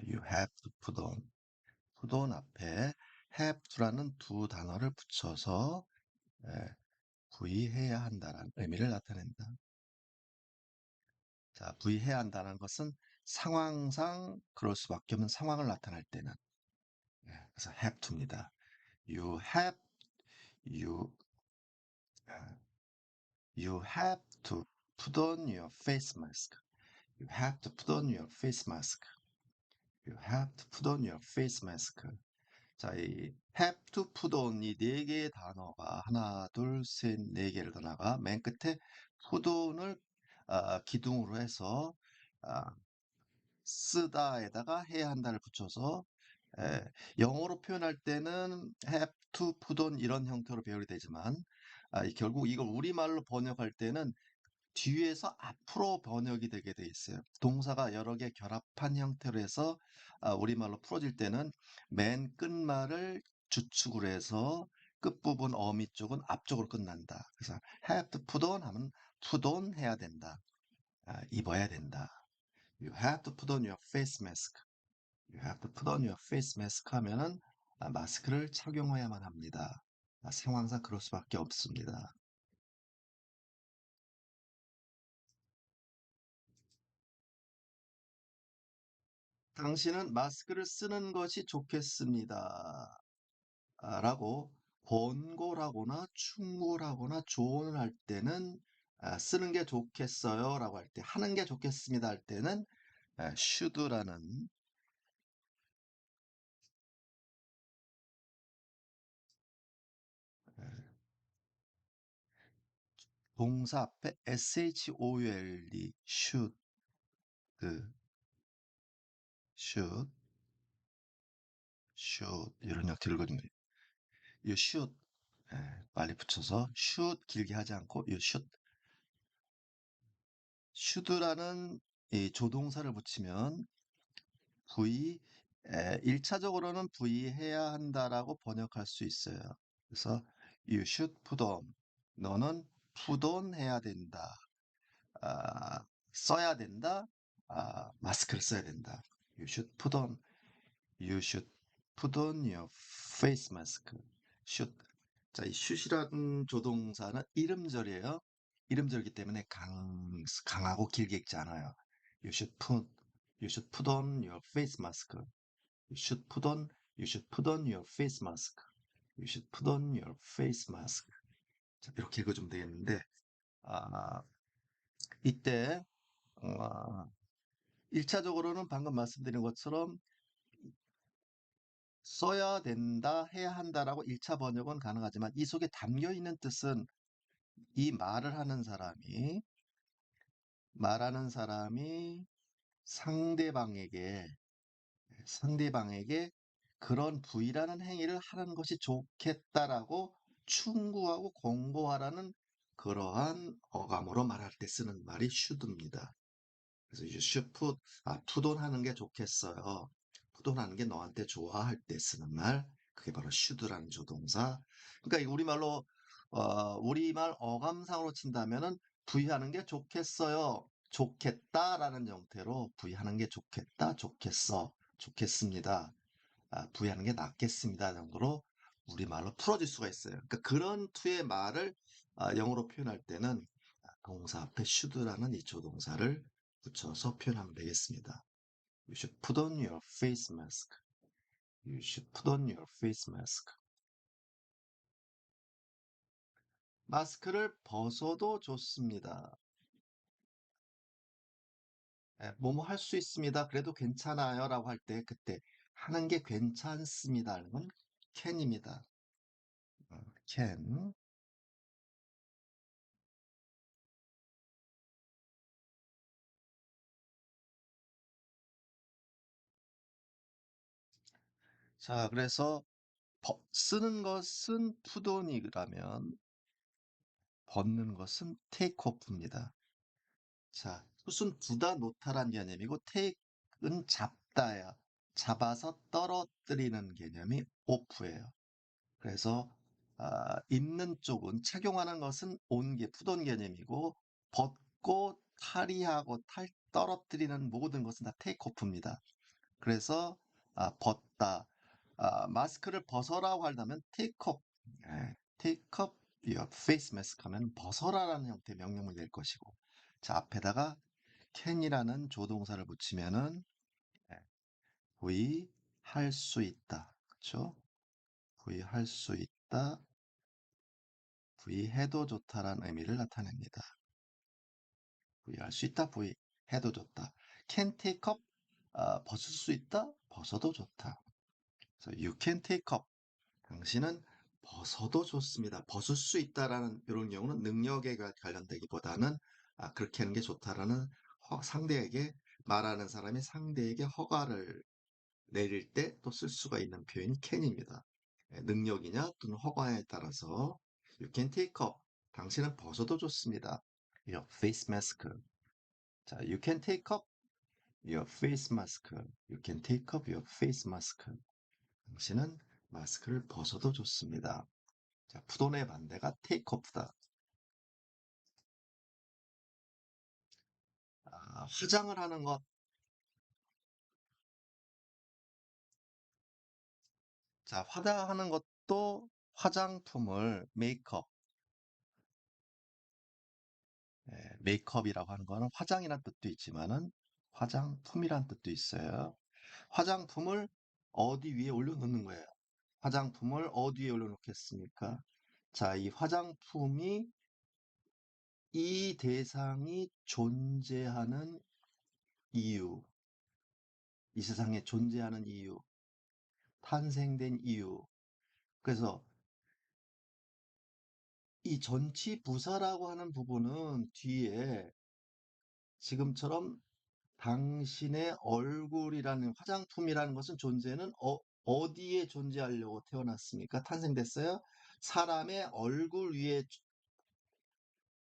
You have to put on. put on 앞에 have to라는 두 단어를 붙여서 에, 부의해야 한다는 의미를 나타낸다. 자, 부의해야 한다는 것은 상황상 그럴 수밖에 없는 상황을 나타낼 때는 그래서 have to입니다. You have you uh, you have to put on your face mask. You have to put on your face mask. You have to put on your face mask. 자, 이 have to put on 이 네 개의 단어가 하나, 둘, 셋, 네 개를 단어가 맨 끝에 put on을 기둥으로 해서 아, 쓰다에다가 해야 한다를 붙여서 예, 영어로 표현할 때는 have to, put on 이런 형태로 배열이 되지만 결국 이걸 우리말로 번역할 때는 뒤에서 앞으로 번역이 되게 돼 있어요. 동사가 여러 개 결합한 형태로 해서 우리말로 풀어질 때는 맨 끝말을 주축으로 해서 끝부분 어미 쪽은 앞쪽으로 끝난다. 그래서 have to put on 하면 put on 해야 된다. 입어야 된다. You have to put on your face mask. You have to put on your face mask 하면은 마스크를 착용해야만 합니다. 상황상 그럴 수밖에 없습니다. 당신은 마스크를 쓰는 것이 좋겠습니다. 라고 권고하거나 충고하거나 조언을 할 때는 쓰는 게 좋겠어요 라고 할 때, 하는 게 좋겠습니다 할 때는 should라는 동사 앞에 should, should, should, should 이런 형태를 읽어줍니다. 이 should 빨리 붙여서 should 길게 하지 않고 이 should라는 이 조동사를 붙이면 V 일차적으로는 부의해야 한다라고 번역할 수 있어요. 그래서 you should put on. 너는 put on 해야 된다. 아, 써야 된다. 마스크를 써야 된다. You should put on. You should put on your face mask. should. 자, 이 should이라는 조동사는 이름절이에요. 이름절이기 때문에 강하고 길게 읽지 않아요. You should put, you should put on your face mask. You should put on, you should put on your face mask. You should put on your face mask. 자, 이렇게 읽어주면 되겠는데, 아, 이때, 어, 1차적으로는 방금 말씀드린 것처럼 써야 된다, 해야 한다라고 1차 번역은 가능하지만 이 속에 담겨 있는 뜻은 이 말하는 사람이 상대방에게 상대방에게 그런 부위라는 행위를 하는 것이 좋겠다라고 충고하고 권고하라는 그러한 어감으로 말할 때 쓰는 말이 should입니다. 그래서 you should put on 하는 게 좋겠어요. put on 하는 게 너한테 좋아할 때 쓰는 말, 그게 바로 should라는 조동사. 그러니까 이 우리말 어감상으로 친다면은 부위하는 게 좋겠어요. 좋겠다라는 형태로 부위하는 게 좋겠다, 좋겠어, 좋겠습니다. 부위하는 게 낫겠습니다 정도로 우리말로 풀어질 수가 있어요. 그러니까 그런 투의 말을 영어로 표현할 때는 동사 앞에 should라는 이 조동사를 붙여서 표현하면 되겠습니다. You should put on your face mask. You should put on your face mask. 마스크를 벗어도 좋습니다. 뭐뭐 할 수 있습니다. 그래도 괜찮아요. 라고 할 때 그때 하는 게 괜찮습니다. 하는 건 can입니다. can. 자, 그래서 쓰는 것은 put on이라면 벗는 것은 take off입니다. 자, 굿은 두다 놓다란 개념이고 take은 잡다야. 잡아서 떨어뜨리는 개념이 off예요. 그래서 입는 쪽은 착용하는 것은 온게 푸던 개념이고 벗고 탈의하고 떨어뜨리는 모든 것은 다 take off입니다. 그래서 벗다. 마스크를 벗어라고 한다면 take off. take off your face mask 하면 벗어라라는 형태의 명령을 낼 것이고 자 앞에다가 can이라는 조동사를 붙이면은 예, 부의할 수 있다. 그렇죠? 부의할 수 있다. 부의해도 좋다라는 의미를 나타냅니다. 부의할 수 있다. 부의해도 좋다. can take up 벗을 수 있다. 벗어도 좋다. 그래서 you can take up 당신은 벗어도 좋습니다. 벗을 수 있다라는 이런 경우는 능력에 관련되기보다는 그렇게 하는 게 좋다라는 상대에게 말하는 사람이 상대에게 허가를 내릴 때 또 쓸 수가 있는 표현이 can입니다. 능력이냐 또는 허가에 따라서 you can take up 당신은 벗어도 좋습니다. your face mask 자 you can take up your face mask you can take up your face mask 당신은 마스크를 벗어도 좋습니다. 자, 푸돈의 반대가 take off다. 화장을 하는 것. 자, 화장하는 것도 화장품을 메이크업, 메이크업이라고 하는 거는 화장이라는 뜻도 있지만은 화장품이라는 뜻도 있어요. 화장품을 어디 위에 올려놓는 거예요. 화장품을 어디 위에 올려놓겠습니까? 자, 이 화장품이 이 대상이 존재하는 이유, 이 세상에 존재하는 이유, 탄생된 이유. 그래서 이 전치부사라고 하는 부분은 뒤에 지금처럼 당신의 얼굴이라는 화장품이라는 것은 존재는 어디에 존재하려고 태어났습니까? 탄생됐어요? 사람의 얼굴 위에,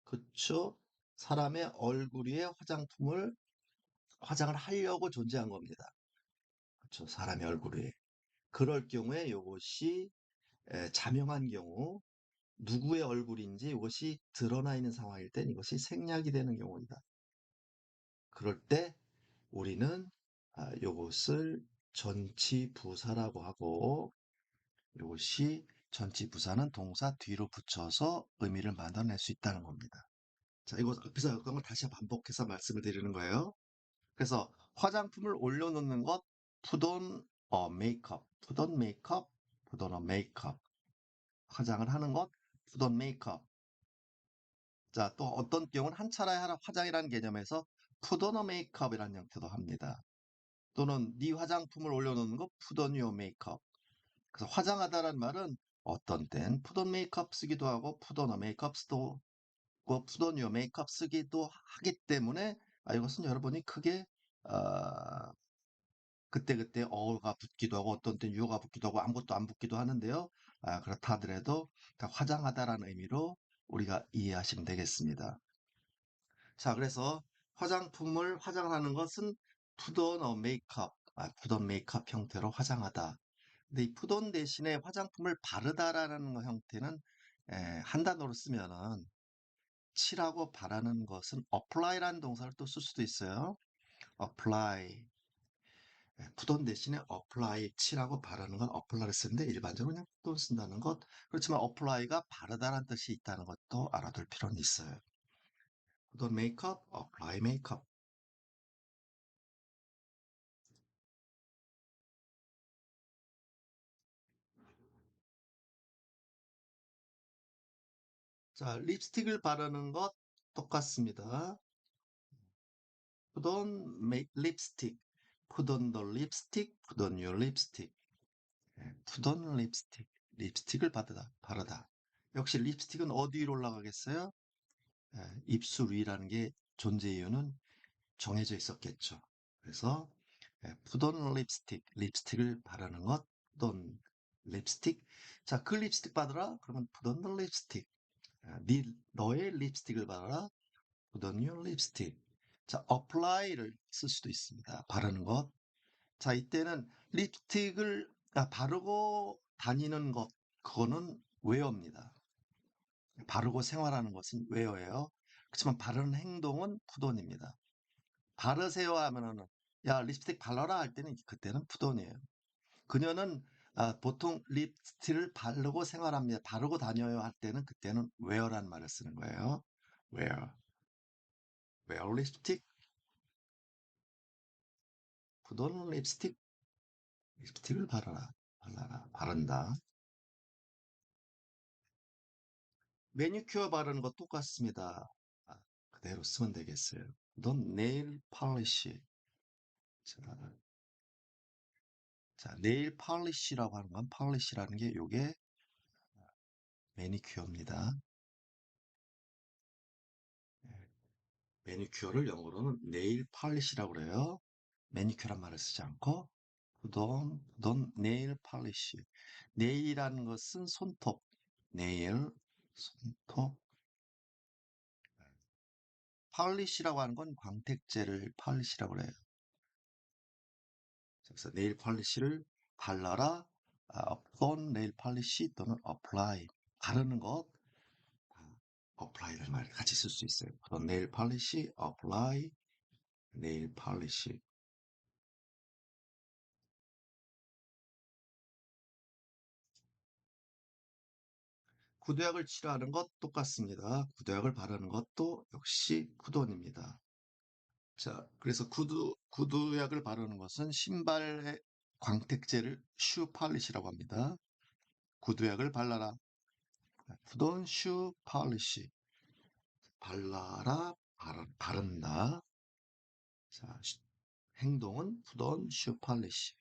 그쵸? 사람의 얼굴 위에 화장을 하려고 존재한 겁니다. 그렇죠. 사람의 얼굴에. 그럴 경우에 이것이 자명한 경우 누구의 얼굴인지 이것이 드러나 있는 상황일 땐 이것이 생략이 되는 경우이다. 그럴 때 우리는 요것을 전치부사라고 하고 이것이 전치부사는 동사 뒤로 붙여서 의미를 만들어낼 수 있다는 겁니다. 자, 이거 앞에서 했던 걸 다시 반복해서 말씀을 드리는 거예요. 그래서 화장품을 올려놓는 것, put on a makeup, put on makeup, put on a makeup. 화장을 하는 것, put on makeup. 자, 또 어떤 경우는 한 차례 하나 화장이라는 개념에서 put on a makeup이라는 형태도 합니다. 또는 네 화장품을 올려놓는 거 put on your makeup. 그래서 화장하다라는 말은 어떤 땐 put on makeup 쓰기도 하고 put on a makeup 쓰도 put on your makeup 쓰기도 하기 때문에 이것은 여러분이 크게 아, 그때그때 어가 붙기도 하고 어떤 땐 유가 붙기도 하고 아무것도 안 붙기도 하는데요. 그렇다 하더라도 다 화장하다라는 의미로 우리가 이해하시면 되겠습니다. 자, 그래서 화장품을 화장하는 것은 put on a makeup, put on makeup 형태로 화장하다. 근데 이 put on 대신에 화장품을 바르다라는 형태는 한 단어로 쓰면은 칠하고 바르는 것은 apply라는 동사를 또 쓸 수도 있어요. apply. put on 대신에 apply, 칠하고 바르는 건 apply를 쓰는데 일반적으로 그냥 put on 쓴다는 것. 그렇지만 apply가 바르다라는 뜻이 있다는 것도 알아둘 필요는 있어요. put on makeup, apply makeup. 자, 립스틱을 바르는 것 똑같습니다. put on make lipstick. put on the lipstick, put on your lipstick. put on lipstick. 립스틱을 바르다. 역시 립스틱은 어디 위로 올라가겠어요? 입술 위라는 게 존재 이유는 정해져 있었겠죠. 그래서 put on lipstick. 립스틱을 바르는 것. put on 립스틱. 자, 그 립스틱 바르라? 그러면 put on the lipstick. 너의 립스틱을 바르라? put on your lipstick. 자, apply를 쓸 수도 있습니다. 바르는 것. 자, 이때는 립스틱을 바르고 다니는 것, 그거는 웨어입니다. 바르고 생활하는 것은 웨어예요. 그렇지만 바르는 행동은 푸돈입니다. 바르세요 하면은 야, 립스틱 발라라 할 때는 그때는 푸돈이에요. 그녀는 보통 립스틱을 바르고 생활합니다. 바르고 다녀요 할 때는 그때는 웨어라는 말을 쓰는 거예요. 웨어. 웨어 립스틱, 푸돈 립스틱, 립스틱을 바른다. 매니큐어 바르는 거 똑같습니다. 그대로 쓰면 되겠어요. 넌 네일 팔리시. 자, 네일 팔리시라고 하는 건 팔리시라는 게 요게 매니큐어입니다. 예, 매니큐어를 영어로는 네일 팔리시라고 그래요. 매니큐어란 말을 쓰지 않고 넌 네일 팔리시. 네일이라는 것은 손톱. 네일, 손톱. 팔리시라고 하는 건 광택제를 팔리시라고 그래요. 그래서 네일 폴리시를 발라라. 어떤 네일 폴리시 또는 apply. 바르는 것. apply라는 말 같이 쓸 수 있어요. 어떤 네일 폴리시, apply, 네일 폴리시. 구두약을 칠하는 것 똑같습니다. 구두약을 바르는 것도 역시 구돈입니다. 자, 그래서 구두약을 바르는 것은 신발의 광택제를 슈 폴리시라고 합니다. 구두약을 발라라. 구돈 슈 폴리시. 발라라, 바른다. 자, 행동은 put on shoe polish.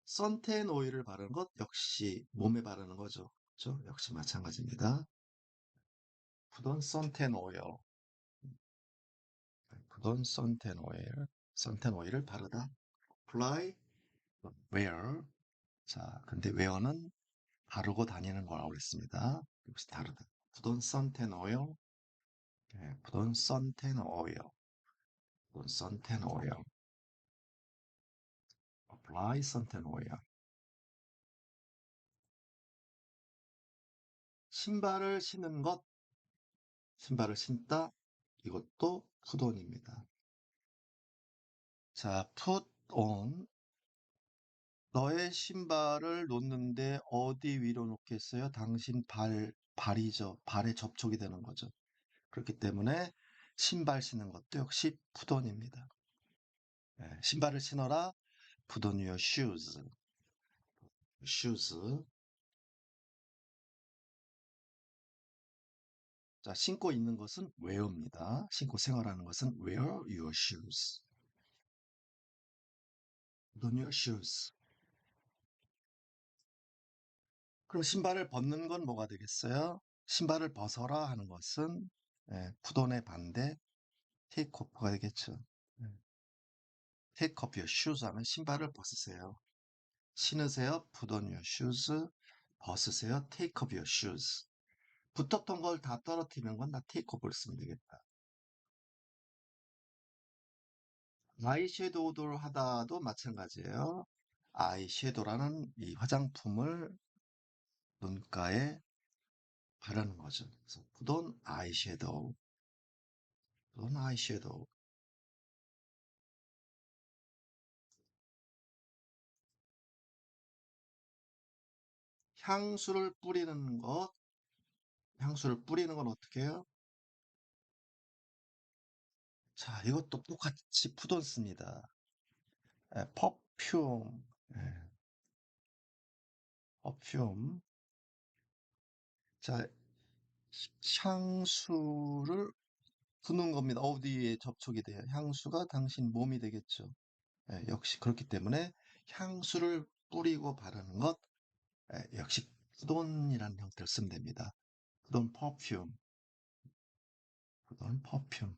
선텐 오일을 바르는 것 역시 몸에 바르는 거죠. 그죠? 역시 마찬가지입니다. put on suntan oil. put on suntan oil. 선텐 오일을 바르다. apply, wear. 자, 근데 wear는 바르고 다니는 거라고 그랬습니다. 역시 다르다. put on suntan oil. put on suntan oil. suntan oil, apply suntan oil. 신발을 신는 것, 신발을 신다. 이것도 put on입니다. 자, put on. 너의 신발을 놓는데 어디 위로 놓겠어요? 당신 발이죠. 발에 접촉이 되는 거죠. 그렇기 때문에 신발 신는 것도 역시 put on입니다. 신발을 신어라. put on your shoes. shoes. 자, 신고 있는 것은 wear입니다. 신고 생활하는 것은 wear your shoes. put on your shoes. 그럼 신발을 벗는 건 뭐가 되겠어요? 신발을 벗어라 하는 것은 put on의 반대 take off가 되겠죠. 예, take off your shoes 하면 신발을 벗으세요. 신으세요. put on your shoes. 벗으세요. take off your shoes. 붙었던 걸 다 떨어뜨리는 건 다 take off를 쓰면 되겠다. 아이섀도우를 하다도 마찬가지예요. 아이섀도우라는 이 화장품을 눈가에 바르는 거죠. 그래서 put on eyeshadow. put on eyeshadow. 향수를 뿌리는 것. 향수를 뿌리는 건 어떻게 해요? 자, 이것도 똑같이 put on 씁니다. perfume. 예, perfume. 자, 향수를 부는 겁니다. 어디에 접촉이 돼요? 향수가 당신 몸이 되겠죠. 역시 그렇기 때문에 향수를 뿌리고 바르는 것, 역시 put-on이라는 형태를 쓰면 됩니다. put-on perfume, put-on perfume.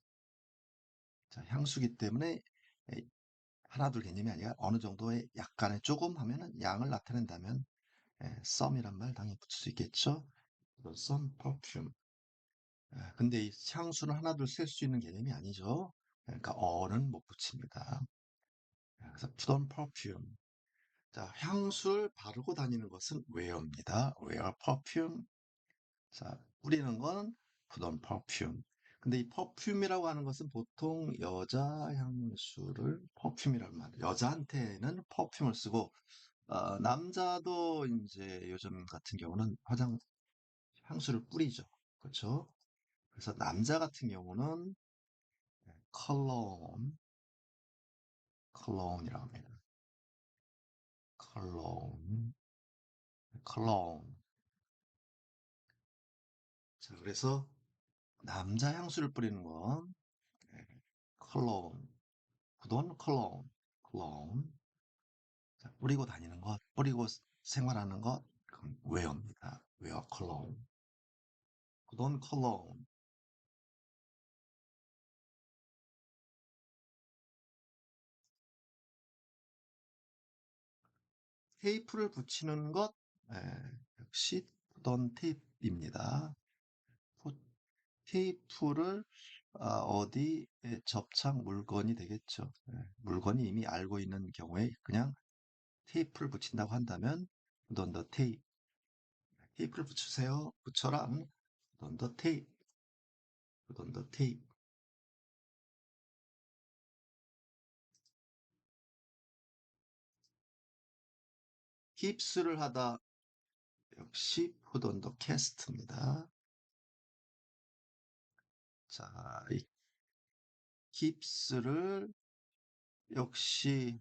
자, 향수기 때문에 하나 둘 개념이 아니라 어느 정도의 약간의 조금 하면은 양을 나타낸다면 some이란 말 당연히 붙일 수 있겠죠. put-on some perfume. 근데 이 향수는 하나 둘 셀 수 있는 개념이 아니죠. 그러니까 어는 못 붙입니다. 그래서 put on perfume. 자, 향수를 바르고 다니는 것은 wear입니다. wear perfume. 자, 뿌리는 건 put on perfume. 근데 이 perfume이라고 하는 것은 보통 여자 향수를 perfume이라고 말해요. 여자한테는 perfume을 쓰고 남자도 이제 요즘 같은 경우는 향수를 뿌리죠. 그렇죠? 그래서 남자 같은 경우는 cologne, cologne이라고 합니다. cologne, cologne. 자, 그래서 남자 향수를 뿌리는 건 cologne, 부돈 cologne, cologne. 자, 뿌리고 다니는 것, 뿌리고 생활하는 것, 그건 wear입니다. wear cologne, 부돈 cologne. 테이프를 붙이는 것, 역시 부돈 테이프입니다. 테이프를 어디에 접착 물건이 되겠죠. 물건이 이미 알고 있는 경우에 그냥 테이프를 붙인다고 한다면 put on the tape. 테이프를 붙이세요. 붙여라. put on the tape. put on the tape. 깁스를 하다 역시 put on the cast입니다. 자, 이 깁스를 역시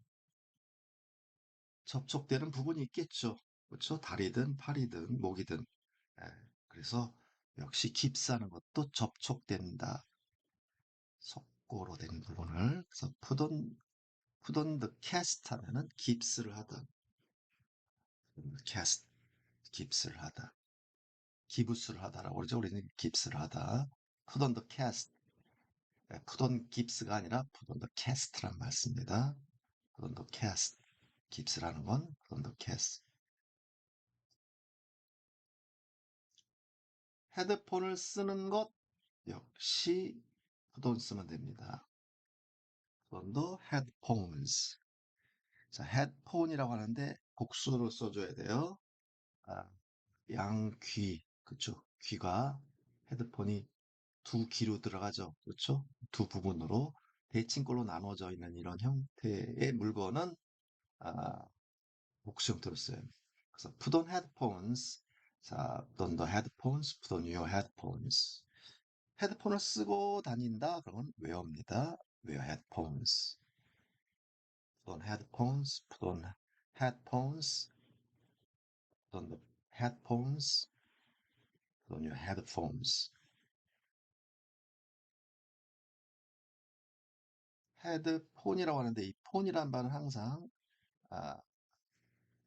접촉되는 부분이 있겠죠. 그렇죠? 다리든 팔이든 목이든. 예, 그래서 역시 깁스하는 것도 접촉된다. 속고로 된 부분을. 그래서 put on the cast 하면은 깁스를 하다. cast, 깁스를 하다. 기부스를 하다라고 그러죠. 우리는 깁스를 하다. put on the cast. put on 깁스가 아니라 put on the cast란 말씀입니다. put on the cast. 깁스라는 건 put on the cast. 헤드폰을 쓰는 것 역시 put on 쓰면 됩니다. 더 headphones. 자, headphone이라고 하는데 복수로 써줘야 돼요. 아, 양귀, 그쵸? 귀가 헤드폰이 두 귀로 들어가죠. 그렇죠? 두 부분으로 대칭꼴로 나눠져 있는 이런 형태의 물건은 아, 복수 형태로 써요. 그래서 put on headphones. 자, put on the headphones, put on your headphones. 헤드폰을 쓰고 다닌다. 그러면 wear입니다. wear headphones. put on headphones, put on headphones, put on the headphones, put on your headphones. 헤드폰이라고 하는데 이 폰이란 말은 항상 아,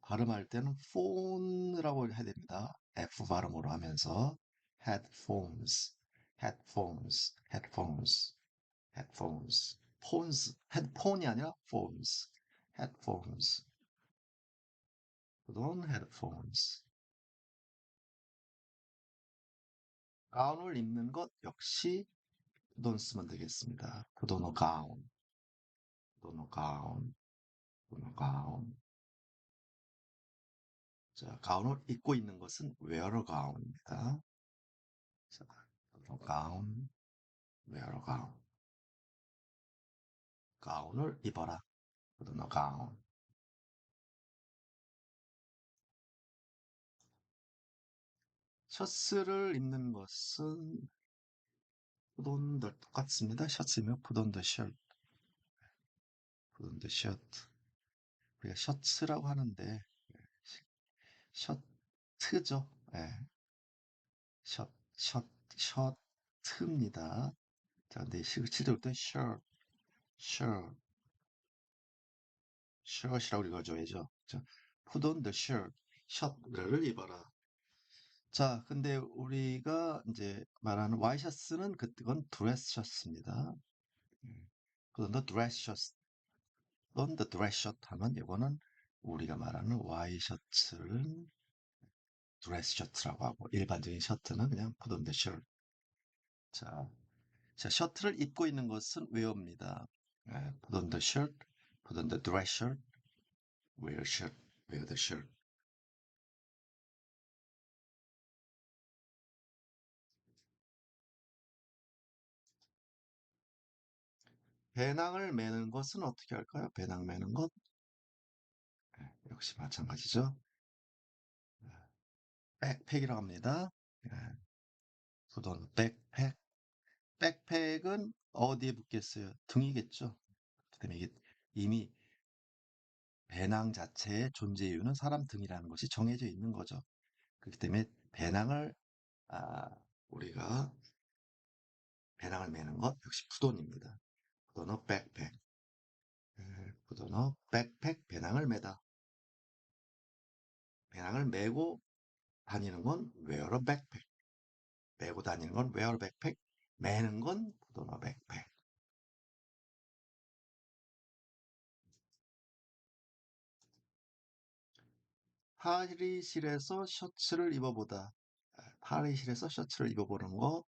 발음할 때는 폰이라고 해야 됩니다. F 발음으로 하면서 headphones, headphones, headphones, headphones, phones, 헤드폰이 아니라 phones, headphones, 그런 headphones. 가운을 입는 것 역시 돈 쓰면 되겠습니다. put on a gown, put on a gown, put on a gown. 자, 가운을 입고 있는 것은 wear a gown입니다. 자, put on a gown, wear a gown. 가운을 입어라. put on a gown. 셔츠를 입는 것은 put on the 똑같습니다. 셔츠면 put on the shirt, put on the shirt. 우리가 셔츠라고 하는데 셔츠죠. 예, 셔, 셔, 셔츠입니다. 자, 근데 실제로 때 shirt, shirt, shirt이라고 읽어줘야죠. 자, put on the shirt, 셔츠를 입어라. 자, 근데 우리가 이제 말하는 와이셔츠는 그건 드레스 셔츠입니다. 그런데 드레스 셔츠, 그런데 드레스 셔츠 하면 이거는 우리가 말하는 와이셔츠를 드레스 셔츠라고 하고 일반적인 셔츠는 그냥 put on the shirt. 자, 자, 셔츠를 입고 있는 것은 wear입니다. put on the shirt, put on the dress shirt, wear shirt, wear the shirt. 배낭을 매는 것은 어떻게 할까요? 배낭 매는 것 역시 마찬가지죠. 백팩이라고 합니다. 예, put on 백팩. 백팩은 어디에 붙겠어요? 등이겠죠. 그다음에 이게 이미 배낭 자체의 존재 이유는 사람 등이라는 것이 정해져 있는 거죠. 그렇기 때문에 배낭을 아, 우리가 배낭을 매는 것 역시 푸돈입니다. 푸돈어 백팩. 푸돈어 백팩 배낭을 매다. 배낭을 메고 다니는 건 wear a backpack. 메고 다니는 건 wear a backpack. 매는 건 푸돈어 백팩. 탈의실에서 셔츠를 입어보다. 탈의실에서 셔츠를 입어보는 거.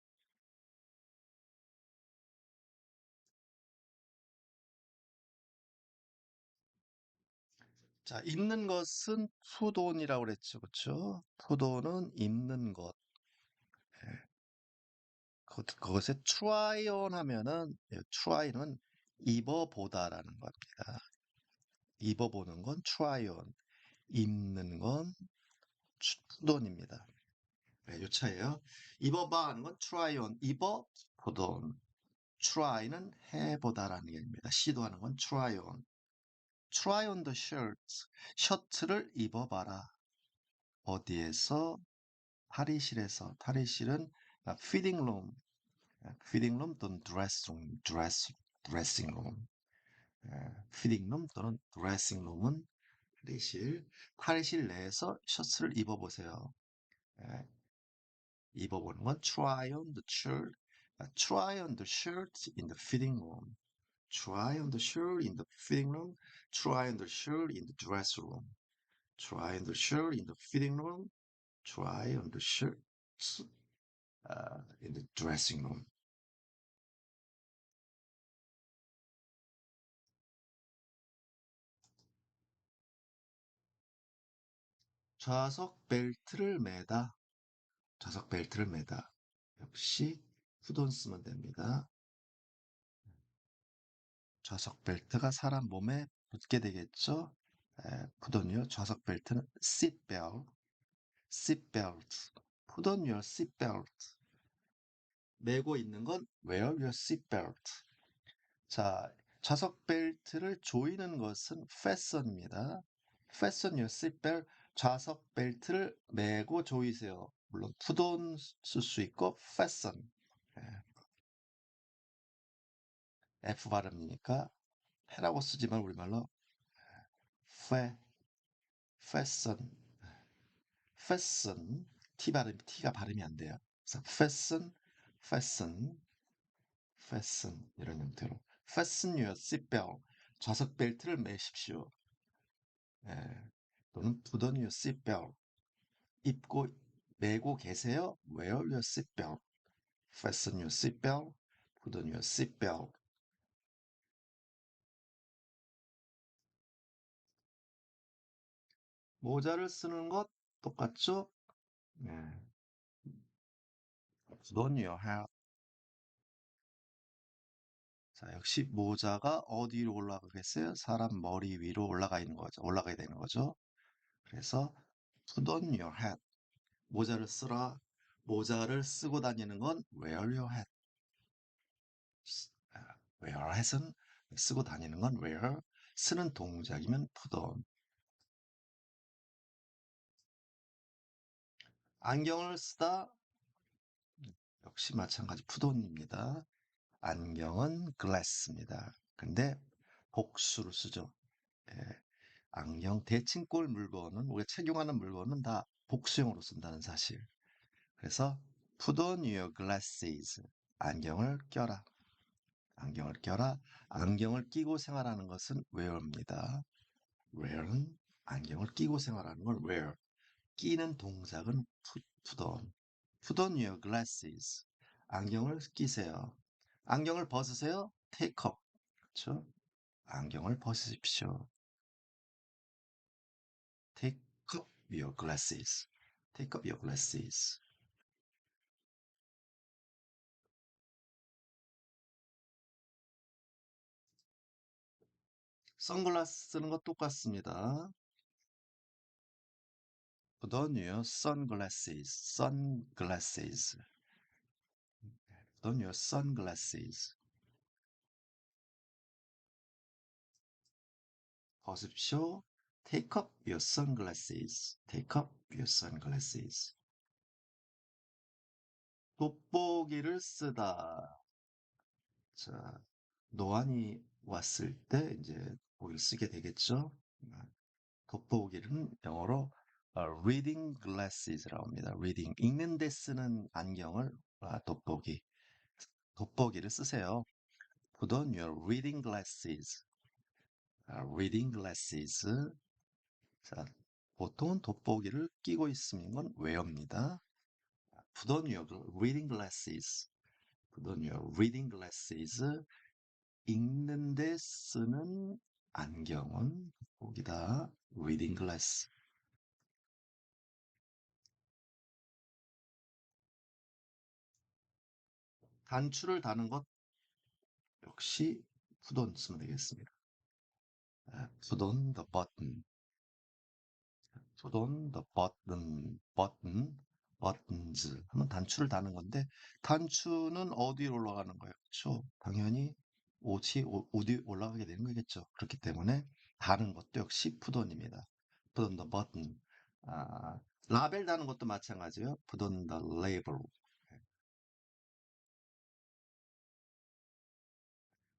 자, 입는 것은 푸돈이라고 그랬죠. 그렇죠? 푸돈은 입는 것. 예, 그것에 try on 하면은 try는 입어보다라는 겁니다. 입어보는 건 try on, 입는 건 푸돈입니다. 네, 요 차이에요. 입어봐 하는 건 try on, 입어 보던. try는 해보다라는 얘기입니다. 시도하는 건 try on. try on the shirt. 셔츠를 입어봐라. 어디에서? 탈의실에서. 탈의실은 fitting room, fitting room 또는 dressing, dressing room. fitting room 또는 dressing room은 탈의실. 탈의실 내에서 셔츠를 입어보세요. 예, 입어보는 건 try on the shirt, try on the shirt in the fitting room. try on the shirt in the fitting room, try on the shirt in the dress room, try on the shirt in the fitting room, try on the shirt in the dressing room. 좌석 벨트를 매다. 좌석 벨트를 매다. 역시 put 쓰면 됩니다. 좌석 벨트가 사람 몸에 붙게 되겠죠? put 좌석 벨트는 seat belt, seat belt. put your seat belt. 매고 있는 건 wear your seat belt. 자, 좌석 벨트를 조이는 것은 fasten입니다. fasten your seat belt. 좌석 벨트를 매고 조이세요. 물론 put on 쓸 수 있고 fasten. 예, F 발음이니까 패라고 쓰지만 우리말로 fe, fasten, fasten. T가 발음이 안 돼요. 그래서 fasten, fasten, fasten 이런 형태로 fasten your seatbelt. 좌석 벨트를 매십시오. 예, 또는 put on your seatbelt. 입고 매고 계세요. Wear your seatbelt. Fasten your seatbelt. Put on your seatbelt. 모자를 쓰는 것 똑같죠? 네. Put on your hat. 자, 역시 모자가 어디로 올라가겠어요? 사람 머리 위로 올라가 있는 거죠. 올라가야 되는 거죠. 그래서 put on your hat. 모자를 쓰라. 모자를 쓰고 다니는 건 wear your hat. 아, wear hat은 쓰고 다니는 건 wear. 쓰는 동작이면 put on. 안경을 쓰다. 역시 마찬가지 put on입니다. 안경은 glass입니다. 근데 복수로 쓰죠. 예, 안경 대칭꼴 물건은 우리가 착용하는 물건은 다 복수형으로 쓴다는 사실. 그래서 put on your glasses. 안경을 껴라. 안경을 껴라. 안경을 끼고 생활하는 것은 wear입니다. wear는 안경을 끼고 생활하는 걸 wear. 끼는 동작은 put on. put on your glasses. 안경을 끼세요. 안경을 벗으세요. take off. 그렇죠? 안경을 벗으십시오. take off your glasses. take off your glasses. 선글라스 쓰는 것 똑같습니다. put on your sunglasses. sunglasses. put on your sunglasses. 벗으십시오. take off your sunglasses. take off your sunglasses. 돋보기를 쓰다. 자, 노안이 왔을 때 이제 보기를 쓰게 되겠죠. 돋보기는 영어로 reading glasses라고 합니다. reading 읽는 데 쓰는 안경을 돋보기. 돋보기를 쓰세요. Put on your reading glasses. reading glasses. 자, 보통은 돋보기를 끼고 있으면 건 wear입니다. Put on your reading glasses. Put on your reading glasses. 읽는데 쓰는 안경은 돋보기다. reading glass. 단추를 다는 것 역시 put on 쓰면 되겠습니다. put on the button. put on the buttons 하면 단추를 다는 건데 단추는 어디로 올라가는 거예요? 그렇죠? 당연히 어디 올라가게 되는 거겠죠. 그렇기 때문에 다는 것도 역시 put on입니다. put on the button. 아, 라벨 다는 것도 마찬가지예요. put on the label.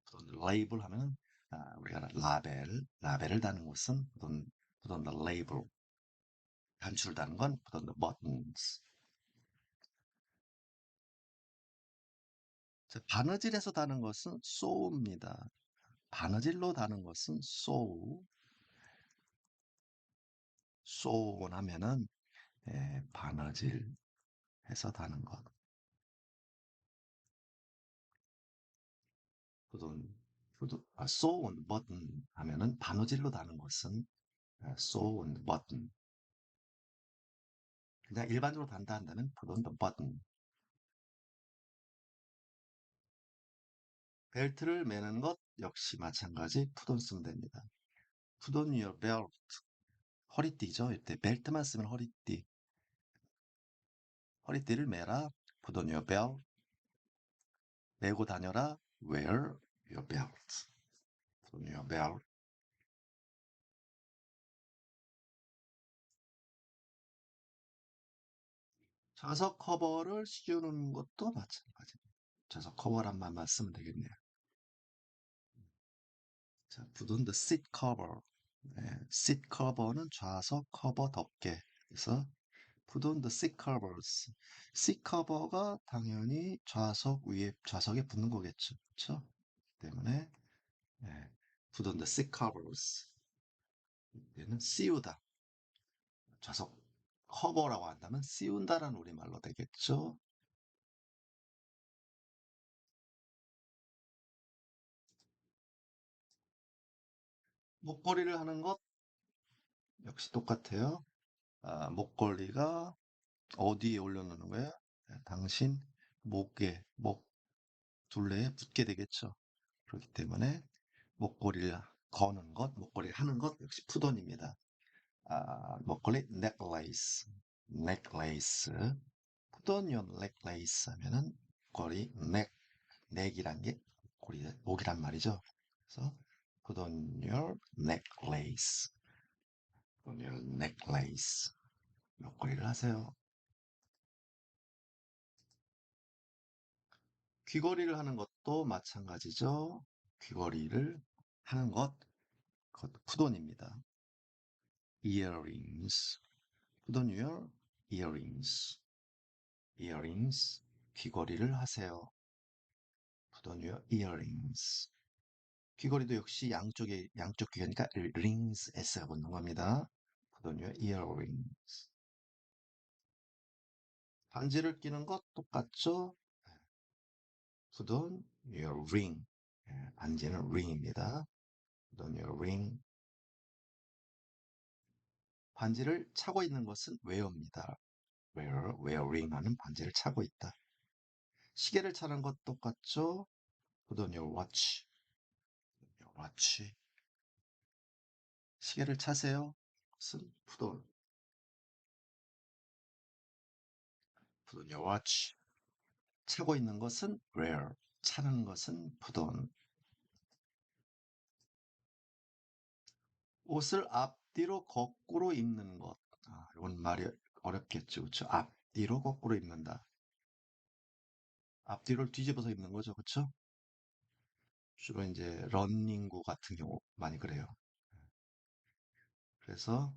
put on the label 하면 우리가 라벨을 다는 것은 put on the label. 단추를 다는 건 put on the buttons. 자, 바느질에서 다는 것은 sew입니다. 바느질로 다는 것은 sew 하면은 바느질해서 다는 것. sew on button 하면은 바느질로 다는 것은 sew on button. 그냥 일반적으로 단다 한다면 put on the button. 벨트를 매는 것 역시 마찬가지 put on 쓰면 됩니다. put on your belt. 허리띠죠. 이때 벨트만 쓰면 허리띠. 허리띠를 매라. put on your belt. 매고 다녀라. wear your belt. put on your belt. 좌석 커버를 씌우는 것도 마찬가지입니다. 좌석 커버란 말만 쓰면 되겠네요. 자, put on the seat cover. 네, seat cover는 좌석 커버 덮개. 그래서 put on the seat covers. seat cover가 당연히 좌석 위에 좌석에 붙는 거겠죠. 그렇죠? 때문에 네, put on the seat covers. 얘는 씌우다. 좌석 커버라고 한다면 씌운다라는 우리말로 되겠죠. 목걸이를 하는 것 역시 똑같아요. 목걸이가 어디에 올려놓는 거야? 네, 당신 목에, 목 둘레에 붙게 되겠죠. 그렇기 때문에 목걸이를 거는 것, 목걸이를 하는 것 역시 푸돈입니다. 목걸이 necklace, necklace. put on your necklace 하면은 목걸이 넥이란 게 목이란 말이죠. 그래서 put on your necklace, put on your necklace. 목걸이를 하세요. 귀걸이를 하는 것도 마찬가지죠. 귀걸이를 하는 것, 그것도 푸돈입니다. earrings. put on your earrings. earrings. 귀걸이를 하세요. put on your earrings. 귀걸이도 역시 양쪽 귀니까 rings, s가 붙는 겁니다. put on your earrings. 반지를 끼는 것 똑같죠? put on your ring. 반지는 ring입니다. put on your ring. 반지를 차고 있는 것은 wear입니다. wearing 하는 반지를 차고 있다. 시계를 차는 것 똑같죠? put on your watch. your watch. 시계를 차세요. 것은 put on your watch. 차고 있는 것은 wear. 차는 것은 put on. 옷을 앞뒤로 거꾸로 입는 것. 이건 말이 어렵겠죠. 그렇죠? 앞뒤로 거꾸로 입는다. 앞뒤를 뒤집어서 입는 거죠. 그렇죠? 주로 이제 러닝구 같은 경우 많이 그래요. 그래서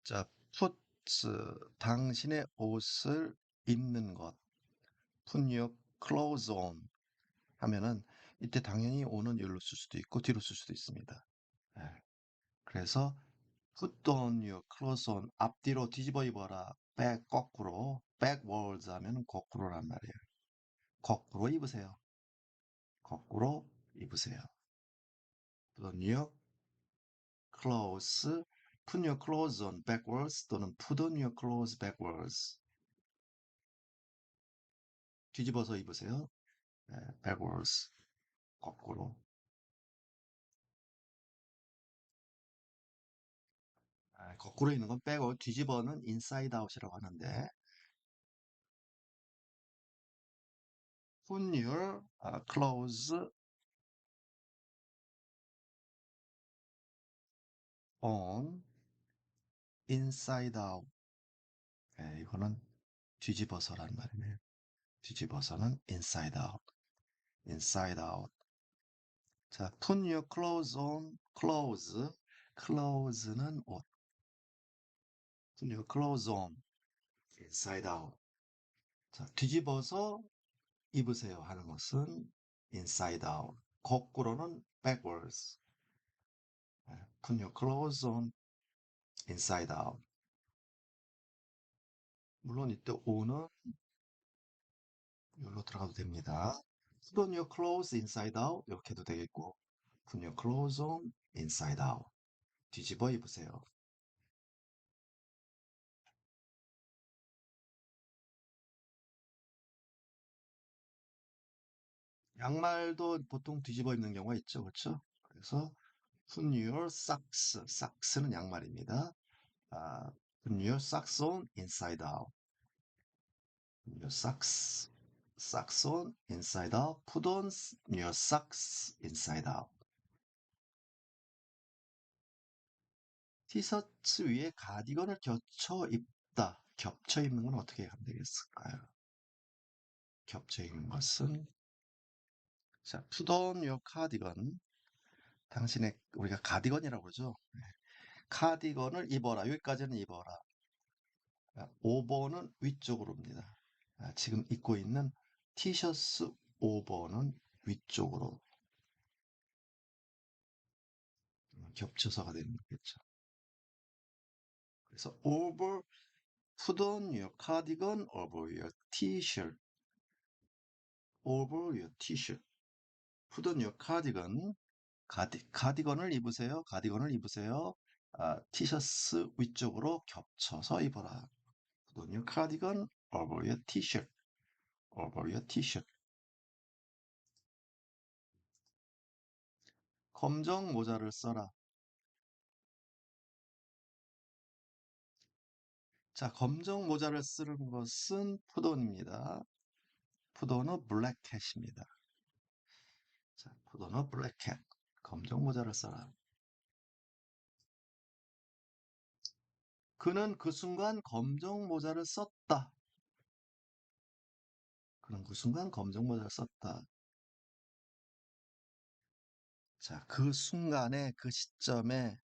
자, put 당신의 옷을 입는 것. put your clothes on 하면은 이때 당연히 on은 여기로 쓸 수도 있고 뒤로 쓸 수도 있습니다. 예, 그래서 put on your clothes on 앞뒤로 뒤집어 입어라. 거꾸로 backwards 하면 거꾸로란 말이에요. 거꾸로 입으세요. 거꾸로 입으세요. put on your clothes, put your clothes on backwards 또는 put on your clothes backwards. 뒤집어서 입으세요. backwards, 거꾸로. 거꾸로 있는 건 빼고 뒤집어는 inside out이라고 하는데 put your clothes on inside out. 이거는 뒤집어서란 말이네요. 뒤집어서는 inside out, inside out. 자, put your clothes on, clothes, clothes는 옷. put your clothes on, inside out. 자, 뒤집어서 입으세요 하는 것은 inside out. 거꾸로는 backwards. put your clothes on, inside out. 물론 이때 on은 여기로 들어가도 됩니다. put on your clothes inside out 이렇게 해도 되겠고 put your clothes on inside out. 뒤집어 입으세요. 양말도 보통 뒤집어 입는 경우가 있죠. 그렇죠? 그래서 put your socks. socks는 양말입니다. 아, put your socks on inside out. Put your socks on inside out. Put on your socks inside out. 티셔츠 위에 가디건을 겹쳐 입다. 겹쳐 입는 건 어떻게 하면 되겠을까요? 겹쳐 입는 것은 자, put on your cardigan. 당신의 우리가 가디건이라고 그러죠. 카디건을 입어라. 여기까지는 입어라. 5번은 위쪽으로입니다. 지금 입고 있는 티셔츠 5번은 위쪽으로 겹쳐서가 되는 거겠죠. 그래서 put on your cardigan over your t-shirt. over your t-shirt. put on your cardigan. 가디건을 입으세요. 가디건을 입으세요. 티셔츠 위쪽으로 겹쳐서 입어라. put on your cardigan over your t-shirt. over your t-shirt. 검정 모자를 써라. 자, 검정 모자를 쓰는 것은 푸돈입니다. 푸돈은 블랙캣입니다. 자, 푸돈은 블랙캣. 검정 모자를 써라. 그는 그 순간 검정 모자를 썼다. 그는 그 순간 검정 모자를 썼다. 자, 그 순간에, 그 시점에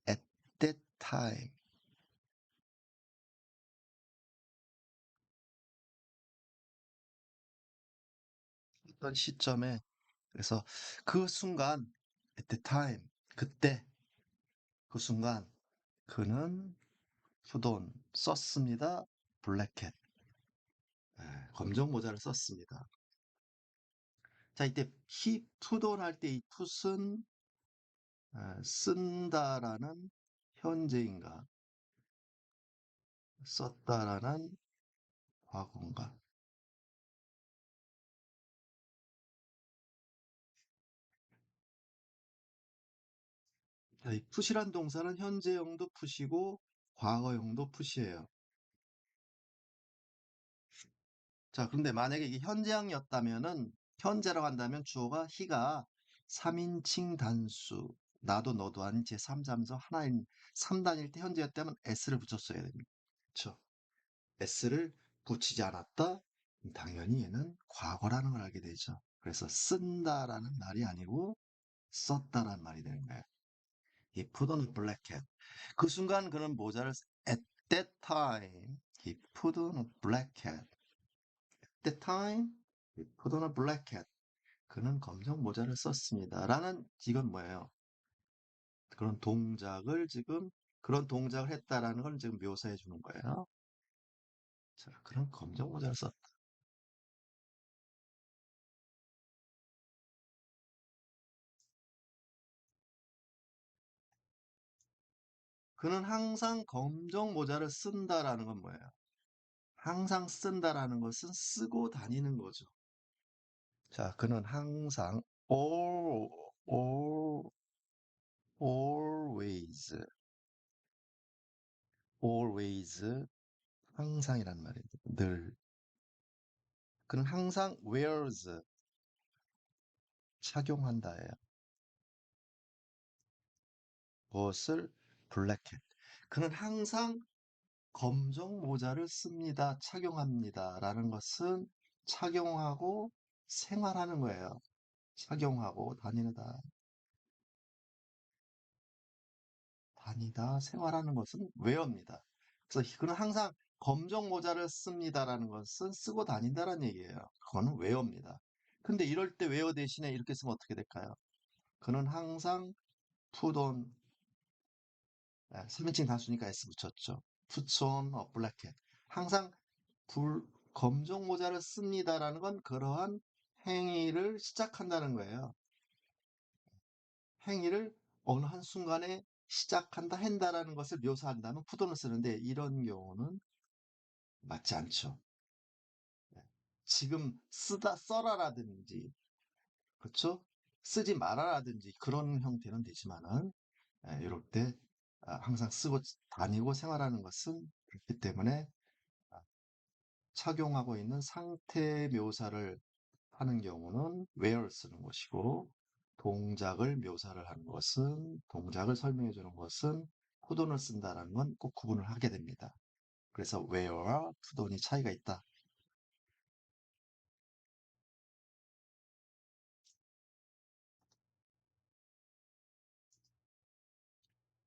at that time. 어떤 시점에 그래서 그 순간 at that time. 그때 그 순간 그는 푸돈 썼습니다. 블랙캣. 검정 모자를 썼습니다. 자, 이때 he put on 할 때 이 put은 쓴다라는 현재인가, 썼다라는 과거인가. 자, 이 put이란 동사는 현재형도 put이고 과거형도 put이에요. 자, 그런데 만약에 이게 현재형이었다면은 현재라고 한다면 주어가 he가 3인칭 단수 나도 너도 아닌 제3자면서 하나인 3단일 때 현재였다면 s를 붙였어야 됩니다. 그렇죠? s를 붙이지 않았다? 당연히 얘는 과거라는 걸 알게 되죠. 그래서 쓴다라는 말이 아니고 썼다라는 말이 되는 거예요. He put on a black hat. 그 순간 그는 모자를 at that time he put on a black hat. At that time he put on a black hat. 그는 검정 모자를 썼습니다. 라는 이건 뭐예요? 그런 동작을 지금 그런 동작을 했다라는 걸 지금 묘사해 주는 거예요. 자, 그는 검정 모자를 썼다. 그는 항상 검정 모자를 쓴다라는 건 뭐예요? 항상 쓴다라는 것은 쓰고 다니는 거죠. 자, 그는 항상 all, always, always 항상이란 말입니다. 늘. 그는 항상 wears 착용한다예요. 무엇을? 블랙햇. 그는 항상 검정 모자를 씁니다. 착용합니다. 라는 것은 착용하고 생활하는 거예요. 착용하고 다니다 생활하는 것은 웨어입니다. 그래서 그는 항상 검정 모자를 씁니다라는 것은 쓰고 다닌다라는 얘기예요. 그거는 웨어입니다. 근데 이럴 때 웨어 대신에 이렇게 쓰면 어떻게 될까요? 그는 항상 put on, 3인칭 단수니까 s 붙였죠. puts on a black hat. 항상 검정 모자를 씁니다라는 건 그러한 행위를 시작한다는 거예요. 행위를 어느 한순간에 시작한다, 한다라는 것을 묘사한다면 put온을 쓰는데 이런 경우는 맞지 않죠. 네. 지금 써라라든지, 그쵸? 쓰지 말아라든지 그런 형태는 되지만은, 이럴 때 항상 쓰고 다니고 생활하는 것은 그렇기 때문에 아, 착용하고 있는 상태 묘사를 하는 경우는 where를 쓰는 것이고, 동작을 묘사를 하는 것은, 동작을 설명해 주는 것은 put온을 쓴다라는 건 꼭 구분을 하게 됩니다. 그래서 where와 put온이 차이가 있다.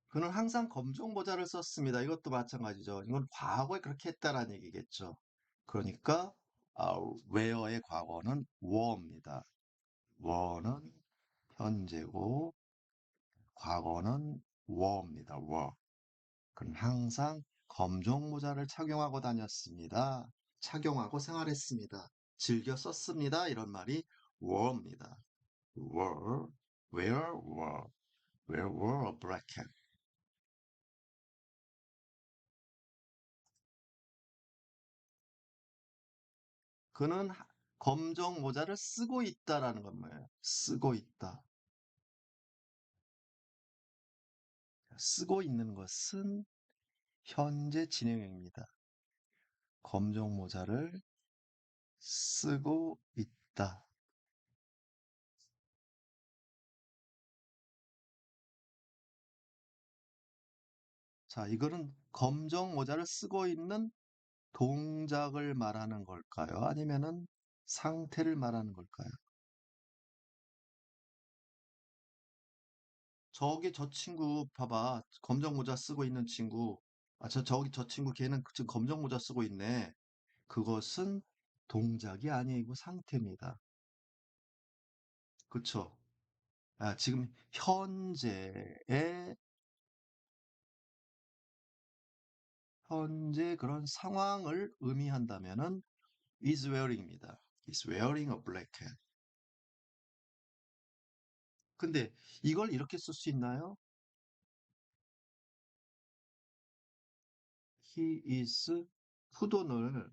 그는 항상 검정 모자를 썼습니다. 이것도 마찬가지죠. 이건 과거에 그렇게 했다라는 얘기겠죠. 그러니까 wear의 과거는 were입니다. were는 현재고 과거는 were입니다. were. 그는 항상 검정 모자를 착용하고 다녔습니다. 착용하고 생활했습니다. 즐겨 썼습니다. 이런 말이 were입니다. were, where were a black cat. 그는 검정 모자를 쓰고 있다라는 건 뭐예요? 쓰고 있다. 쓰고 있는 것은 현재 진행형입니다. 검정 모자를 쓰고 있다. 자, 이거는 검정 모자를 쓰고 있는 동작을 말하는 걸까요? 아니면은 상태를 말하는 걸까요? 저기 저 친구 봐봐. 검정 모자 쓰고 있는 친구. 저기 저 친구 걔는 지금 검정 모자 쓰고 있네. 그것은 동작이 아니고 상태입니다. 그쵸? 지금 현재 그런 상황을 의미한다면은 is wearing입니다. is wearing a black hat. 근데 이걸 이렇게 쓸 수 있나요? he is 푸돈을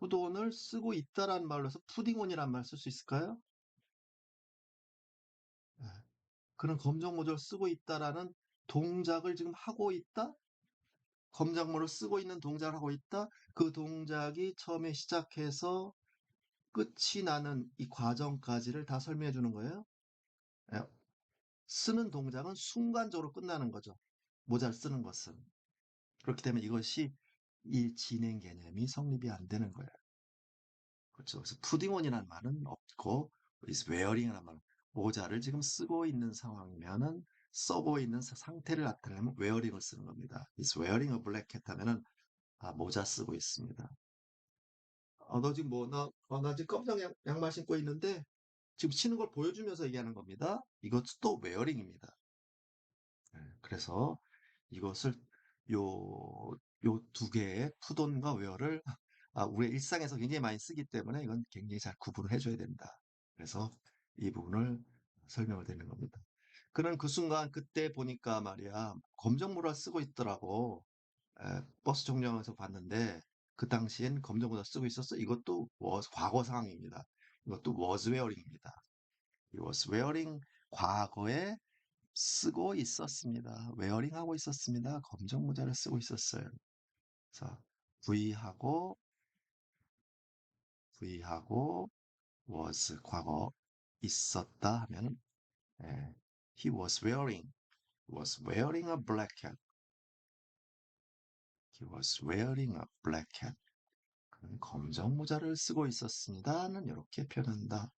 푸돈을 쓰고 있다라는 말로 해서 putting on이란 말 쓸 수 있을까요? 예. 그런 검정 모자를 쓰고 있다라는 동작을 지금 하고 있다? 검정모를 쓰고 있는 동작을 하고 있다? 그 동작이 처음에 시작해서 끝이 나는 이 과정까지를 다 설명해 주는 거예요. 예, 쓰는 동작은 순간적으로 끝나는 거죠. 모자를 쓰는 것은. 그렇기 때문에 이것이 이 진행 개념이 성립이 안 되는 거예요. 그렇죠. 그래서 푸딩온이라는 말은 없고 is wearing이라는 말은 모자를 지금 쓰고 있는 상황이면은 써고 있는 상태를 나타내면 wearing을 쓰는 겁니다. is wearing a black hat 하면은 모자 쓰고 있습니다. 너 지금 나 지금 검정 양말 신고 있는데 지금 신은 걸 보여주면서 얘기하는 겁니다. 이것도 또 웨어링입니다. 그래서 이것을 요 두 개의 푸돈과 웨어를 우리의 일상에서 굉장히 많이 쓰기 때문에 이건 굉장히 잘 구분을 해줘야 된다. 그래서 이 부분을 설명을 드리는 겁니다. 그는 그 순간 그때 보니까 말이야 검정물을 쓰고 있더라고. 버스 정류장에서 봤는데 그 당시엔 검정모자 쓰고 있었어. 이것도 was 과거 상황입니다. 이것도 was wearing입니다. He was wearing 과거에 쓰고 있었습니다. wearing 하고 있었습니다. 검정 모자를 쓰고 있었어요. 그래서 V하고 was 과거 있었다 하면 he was wearing a black hat. He was wearing a black hat. 그는 검정 모자를 쓰고 있었습니다는 이렇게 표현한다.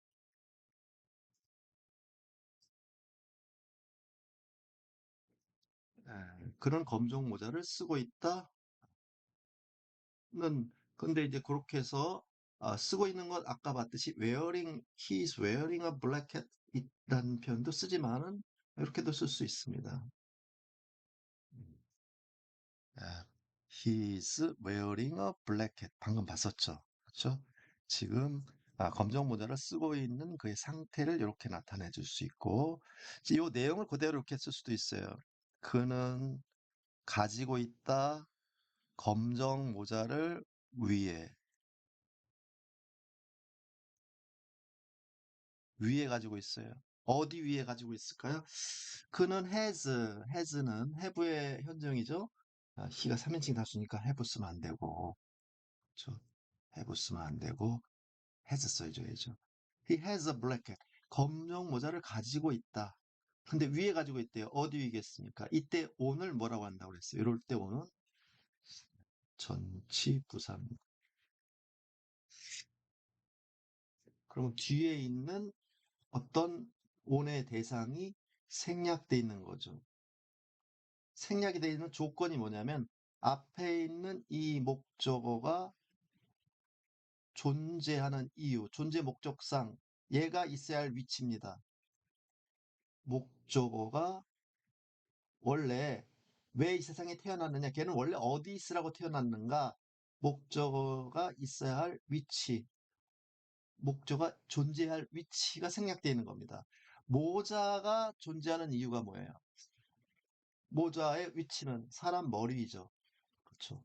그런 검정 모자를 쓰고 있다는 근데 이제 그렇게 해서 쓰고 있는 건 아까 봤듯이 he is wearing a black hat 이라는 표현도 쓰지만은 이렇게도 쓸 수 있습니다. 음, 아, he is wearing a black hat 방금 봤었죠. 그렇죠? 지금 검정 모자를 쓰고 있는 그의 상태를 이렇게 나타내 줄 수 있고, 이 내용을 그대로 이렇게 쓸 수도 있어요. 그는 가지고 있다, 검정 모자를 위에, 위에 가지고 있어요. 어디 위에 가지고 있을까요? 그는 has는 have의 현정이죠. he가 3인칭 다수니까 have 쓰면 안 되고, 그렇죠? have 쓰면 안 되고, has 써줘야죠. He has a blanket. 검정 모자를 가지고 있다. 근데 위에 가지고 있대요. 어디 위겠습니까? 이때 on을 뭐라고 한다고 그랬어요? 이럴 때 on은 전치부사입니다. 그러면 뒤에 있는 어떤 on의 대상이 생략돼 있는 거죠. 생략이 되어 있는 조건이 뭐냐면 앞에 있는 이 목적어가 존재하는 이유, 존재 목적상 얘가 있어야 할 위치입니다. 목적어가 원래 왜 이 세상에 태어났느냐, 걔는 원래 어디 있으라고 태어났는가, 목적어가 있어야 할 위치, 목적어가 존재할 위치가 생략되어 있는 겁니다. 모자가 존재하는 이유가 뭐예요? 모자의 위치는 사람 머리 위죠. 그렇죠.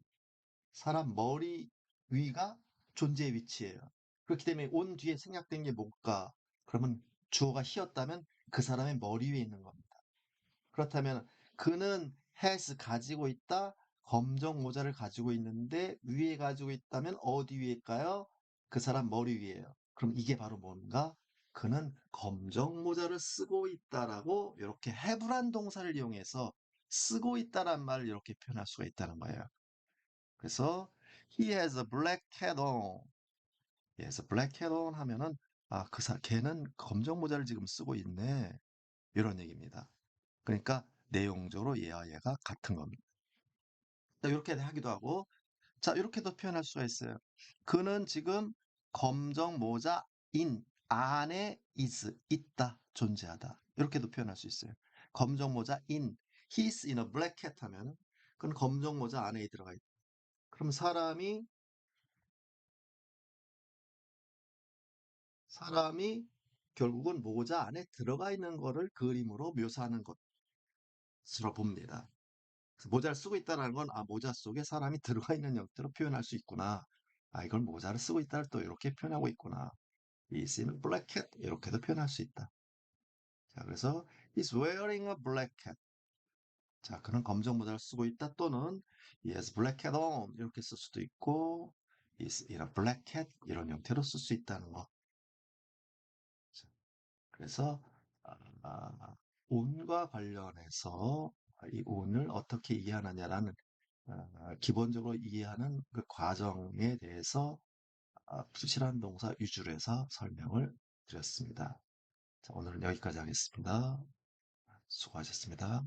사람 머리 위가 존재의 위치예요. 그렇기 때문에 온 뒤에 생략된 게 뭘까? 그러면 주어가 히였다면 그 사람의 머리 위에 있는 겁니다. 그렇다면 그는 has 가지고 있다. 검정 모자를 가지고 있는데 위에 가지고 있다면 어디 위일까요? 그 사람 머리 위에요. 그럼 이게 바로 뭔가? 그는 검정 모자를 쓰고 있다라고 이렇게 have란 동사를 이용해서 쓰고 있다란 말을 이렇게 표현할 수가 있다는 거예요. 그래서 he has a black hat on. He has a black hat on 하면은 걔는 검정 모자를 지금 쓰고 있네. 이런 얘기입니다. 그러니까 내용적으로 얘와 얘가 같은 겁니다. 이렇게 하기도 하고, 자, 이렇게도 표현할 수가 있어요. 그는 지금 검정 모자인 안에 있다, 존재하다. 이렇게도 표현할 수 있어요. 검정 모자인, he's in a black hat 하면, 그는 검정 모자 안에 들어가 있다. 그럼 사람이 결국은 모자 안에 들어가 있는 거를 그림으로 묘사하는 것으로 봅니다. 모자를 쓰고 있다는 건, 모자 속에 사람이 들어가 있는 형태로 표현할 수 있구나. 이걸 모자를 쓰고 있다를 또 이렇게 표현하고 있구나. He's in a black hat. 이렇게도 표현할 수 있다. 자, 그래서 He's wearing a black hat. 자, 그는 검정 모자를 쓰고 있다 또는 He has black hat on. 이렇게 쓸 수도 있고 He's in a black hat. 이런 형태로 쓸 수 있다는 거. 자, 그래서 온과 관련해서 이 온을 어떻게 이해하느냐라는 기본적으로 이해하는 그 과정에 대해서 부실한 동사 위주로 해서 설명을 드렸습니다. 자, 오늘은 여기까지 하겠습니다. 수고하셨습니다.